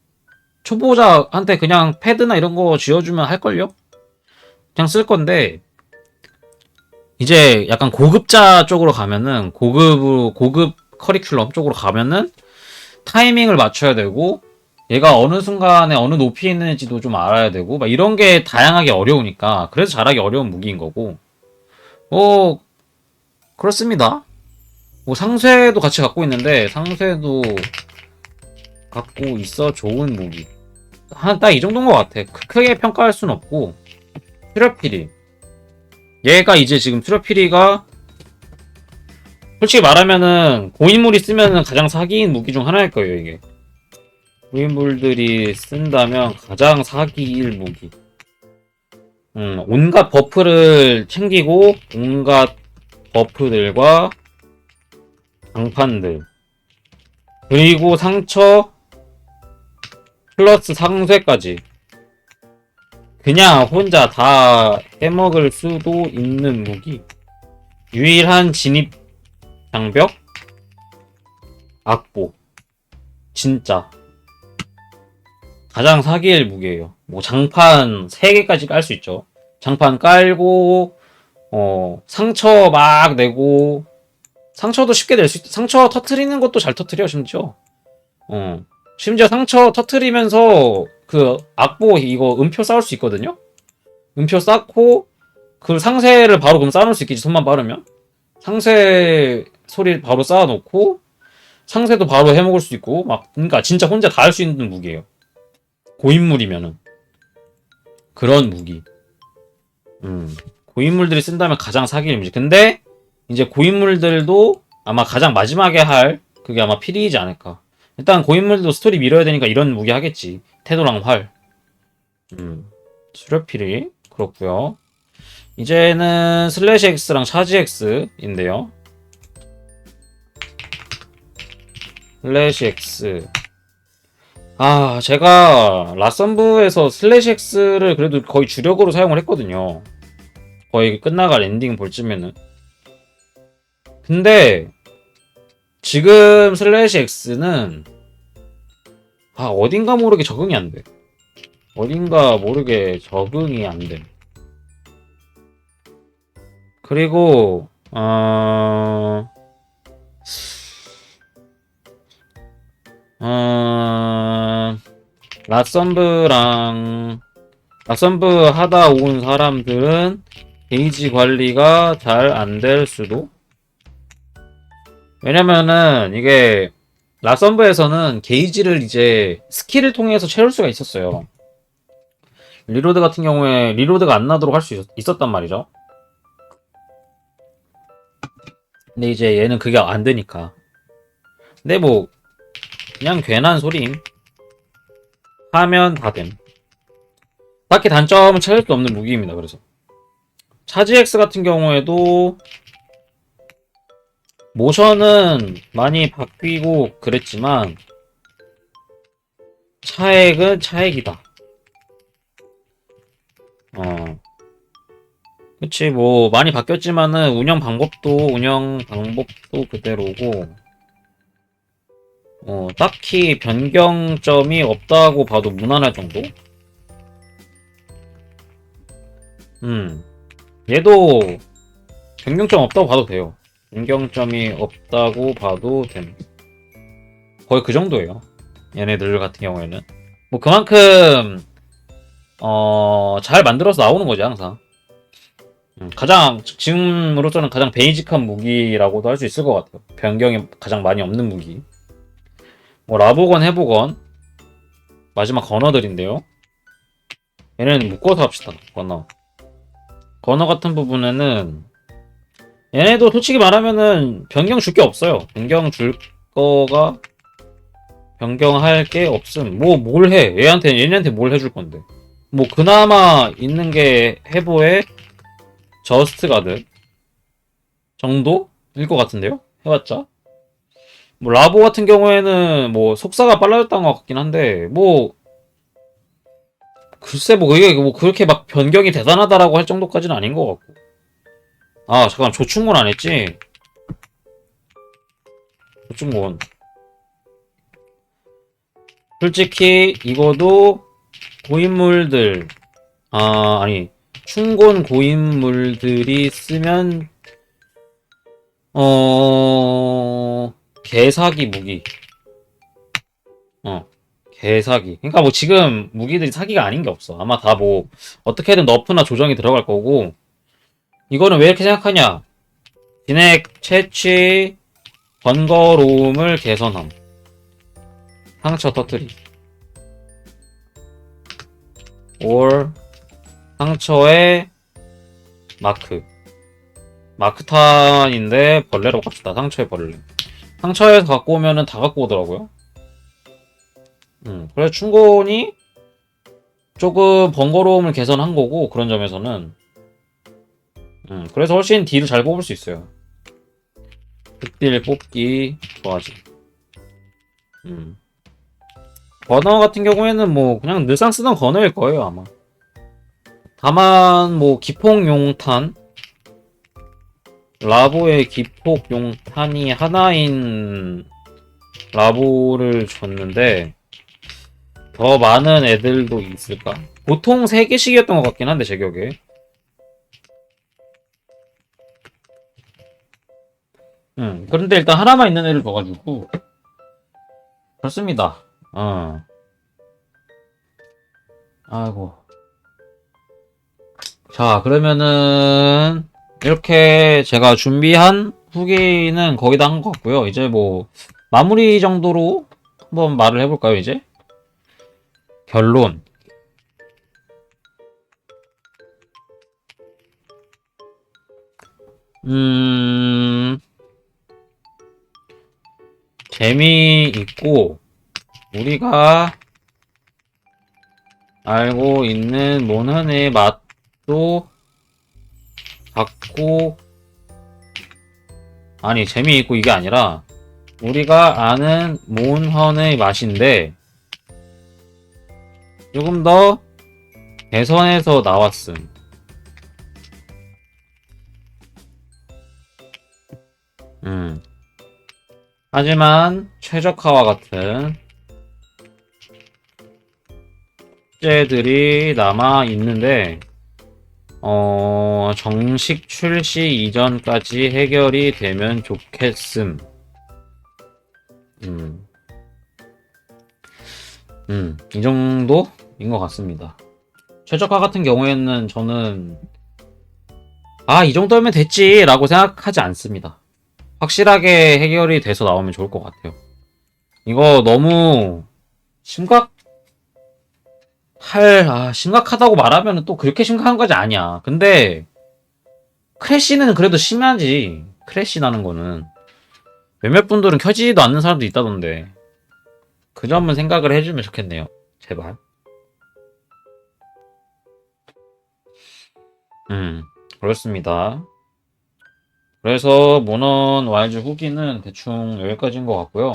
초보자한테 그냥 패드나 이런 거 쥐어주면 할걸요? 그냥 쓸 건데, 이제 약간 고급자 쪽으로 가면은 고급 커리큘럼 쪽으로 가면은 타이밍을 맞춰야 되고, 얘가 어느 순간에 어느 높이에 있는지도 좀 알아야 되고 막 이런 게 다양하게 어려우니까, 그래서 잘하기 어려운 무기인 거고. 뭐 그렇습니다. 뭐 상쇄도 같이 갖고 있는데, 상쇄도 갖고 있어 좋은 무기. 딱 이 정도인 것 같아. 크게 평가할 순 없고. 트러피리, 얘가 이제 지금 트러피리가 솔직히 말하면은 고인물이 쓰면은 가장 사기인 무기 중 하나일 거예요. 이게 고인물들이 쓴다면 가장 사기일 무기. 온갖 버프를 챙기고 온갖 버프들과 장판들, 그리고 상처 플러스 상쇄까지 그냥 혼자 다 해먹을 수도 있는 무기. 유일한 진입 장벽 악보. 진짜 가장 사기일 무기예요. 뭐 장판 3개까지 깔 수 있죠. 장판 깔고 상처 막 내고, 상처도 쉽게 낼 수 있. 상처 터트리는 것도 잘 터트려. 심지어 상처 터트리면서 그 악보 이거 음표 쌓을 수 있거든요. 음표 쌓고 그 상세를 바로 그럼 쌓아놓을 수 있겠지. 손만 빠르면 상세 소리 바로 쌓아놓고 상세도 바로 해먹을 수 있고 막. 그러니까 진짜 혼자 다 할 수 있는 무기예요. 고인물이면은 그런 무기. 고인물들이 쓴다면 가장 사기일 무기. 근데 이제 고인물들도 아마 가장 마지막에 할 그게 아마 필이지 않을까. 일단 고인물도 스토리 밀어야 되니까 이런 무기 하겠지. 태도랑 활. 수렵필이 그렇고요. 이제는 슬래시 X랑 차지 X인데요. 슬래시 X. 제가 라썸브에서 슬래시 X를 그래도 거의 주력으로 사용을 했거든요. 거의 끝나갈 엔딩 볼 쯤에는. 근데 지금 슬래시 X는 어딘가 모르게 적응이 안 돼. 어딘가 모르게 적응이 안 돼. 그리고 라썸브랑 라썸브 하다 온 사람들은 게이지 관리가 잘 안 될 수도? 왜냐면은 이게 라썸브에서는 게이지를 이제 스킬을 통해서 채울 수가 있었어요. 리로드 같은 경우에 리로드가 안 나도록 할 수 있었단 말이죠. 근데 이제 얘는 그게 안 되니까. 근데 뭐 그냥 괜한 소리임. 하면 다 됨. 딱히 단점은 찾을 수 없는 무기입니다. 그래서 차지 X 같은 경우에도 모션은 많이 바뀌고 그랬지만 차액은 차액이다. 그치, 뭐 많이 바뀌었지만은 운영 방법도 그대로고 딱히 변경점이 없다고 봐도 무난할 정도? 얘도 변경점 없다고 봐도 돼요. 변경점이 없다고 봐도 됨. 거의 그 정도예요. 얘네들 같은 경우에는. 뭐 그만큼 잘 만들어서 나오는 거지 항상. 가장 지금으로서는 가장 베이직한 무기라고도 할 수 있을 것 같아요. 변경이 가장 많이 없는 무기. 뭐 라보건 해보건 마지막 건어들인데요. 얘네는 묶어서 합시다. 건어 같은 부분에는 얘네도 솔직히 말하면은 변경 줄 게 없어요. 변경 줄 거가 변경할 게 없음. 뭐 뭘 해? 얘네한테 뭘 해줄 건데? 뭐 그나마 있는 게 해보의 저스트 가드 정도일 것 같은데요? 해봤자. 뭐 라보 같은 경우에는 뭐 속사가 빨라졌다는 것 같긴 한데 뭐 글쎄 뭐 그게 뭐 그렇게 막 변경이 대단하다라고 할 정도까지는 아닌 것 같고. 잠깐 조충곤 안 했지? 조충곤. 솔직히 이거도 고인물들 아니 충곤 고인물들이 쓰면 개사기 무기. 개사기. 그러니까 뭐 지금 무기들이 사기가 아닌 게 없어. 아마 다 뭐 어떻게든 너프나 조정이 들어갈 거고. 이거는 왜 이렇게 생각하냐? 진액 채취 번거로움을 개선함. 상처 터트리. 올 상처의 마크. 마크탄인데 벌레로 갑시다. 상처의 벌레. 상처에서 갖고 오면은 다 갖고 오더라고요. 그래서 충곤이 조금 번거로움을 개선한 거고 그런 점에서는 그래서 훨씬 딜을 잘 뽑을 수 있어요. 극딜 뽑기 좋아지. 건어 같은 경우에는 뭐 그냥 늘상 쓰던 건어일 거예요 아마. 다만 뭐 기폭용탄 라보의 기폭용탄이 하나인 라보를 줬는데 더 많은 애들도 있을까? 보통 3개씩이었던 것 같긴 한데 제 기억에. 그런데 일단 하나만 있는 애를 줘가지고 그렇습니다. 아이고. 자, 그러면은 이렇게 제가 준비한 후기는 거의 다 한 것 같고요. 이제 뭐 마무리 정도로 한번 말을 해볼까요, 이제? 결론. 재미있고 우리가 알고 있는 몬헌의 맛도 갖고 아니 재미있고 이게 아니라 우리가 아는 몬헌의 맛인데 조금 더 개선해서 나왔음. 음. 하지만 최적화와 같은 숙제들이 남아 있는데 정식 출시 이전까지 해결이 되면 좋겠음. 음. 이 정도인 것 같습니다. 최적화 같은 경우에는 저는 이 정도면 됐지라고 생각하지 않습니다. 확실하게 해결이 돼서 나오면 좋을 것 같아요. 이거 너무 심각하다고 말하면 또 그렇게 심각한 것이 아니야. 근데 크래시는 그래도 심하지. 크래시 나는 거는 몇몇 분들은 켜지지도 않는 사람도 있다던데. 그 점은 생각을 해주면 좋겠네요. 제발. 음, 그렇습니다. 그래서 모넌 와일즈 후기는 대충 여기까지인 것 같고요.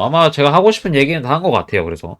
아마 제가 하고 싶은 얘기는 다 한 것 같아요. 그래서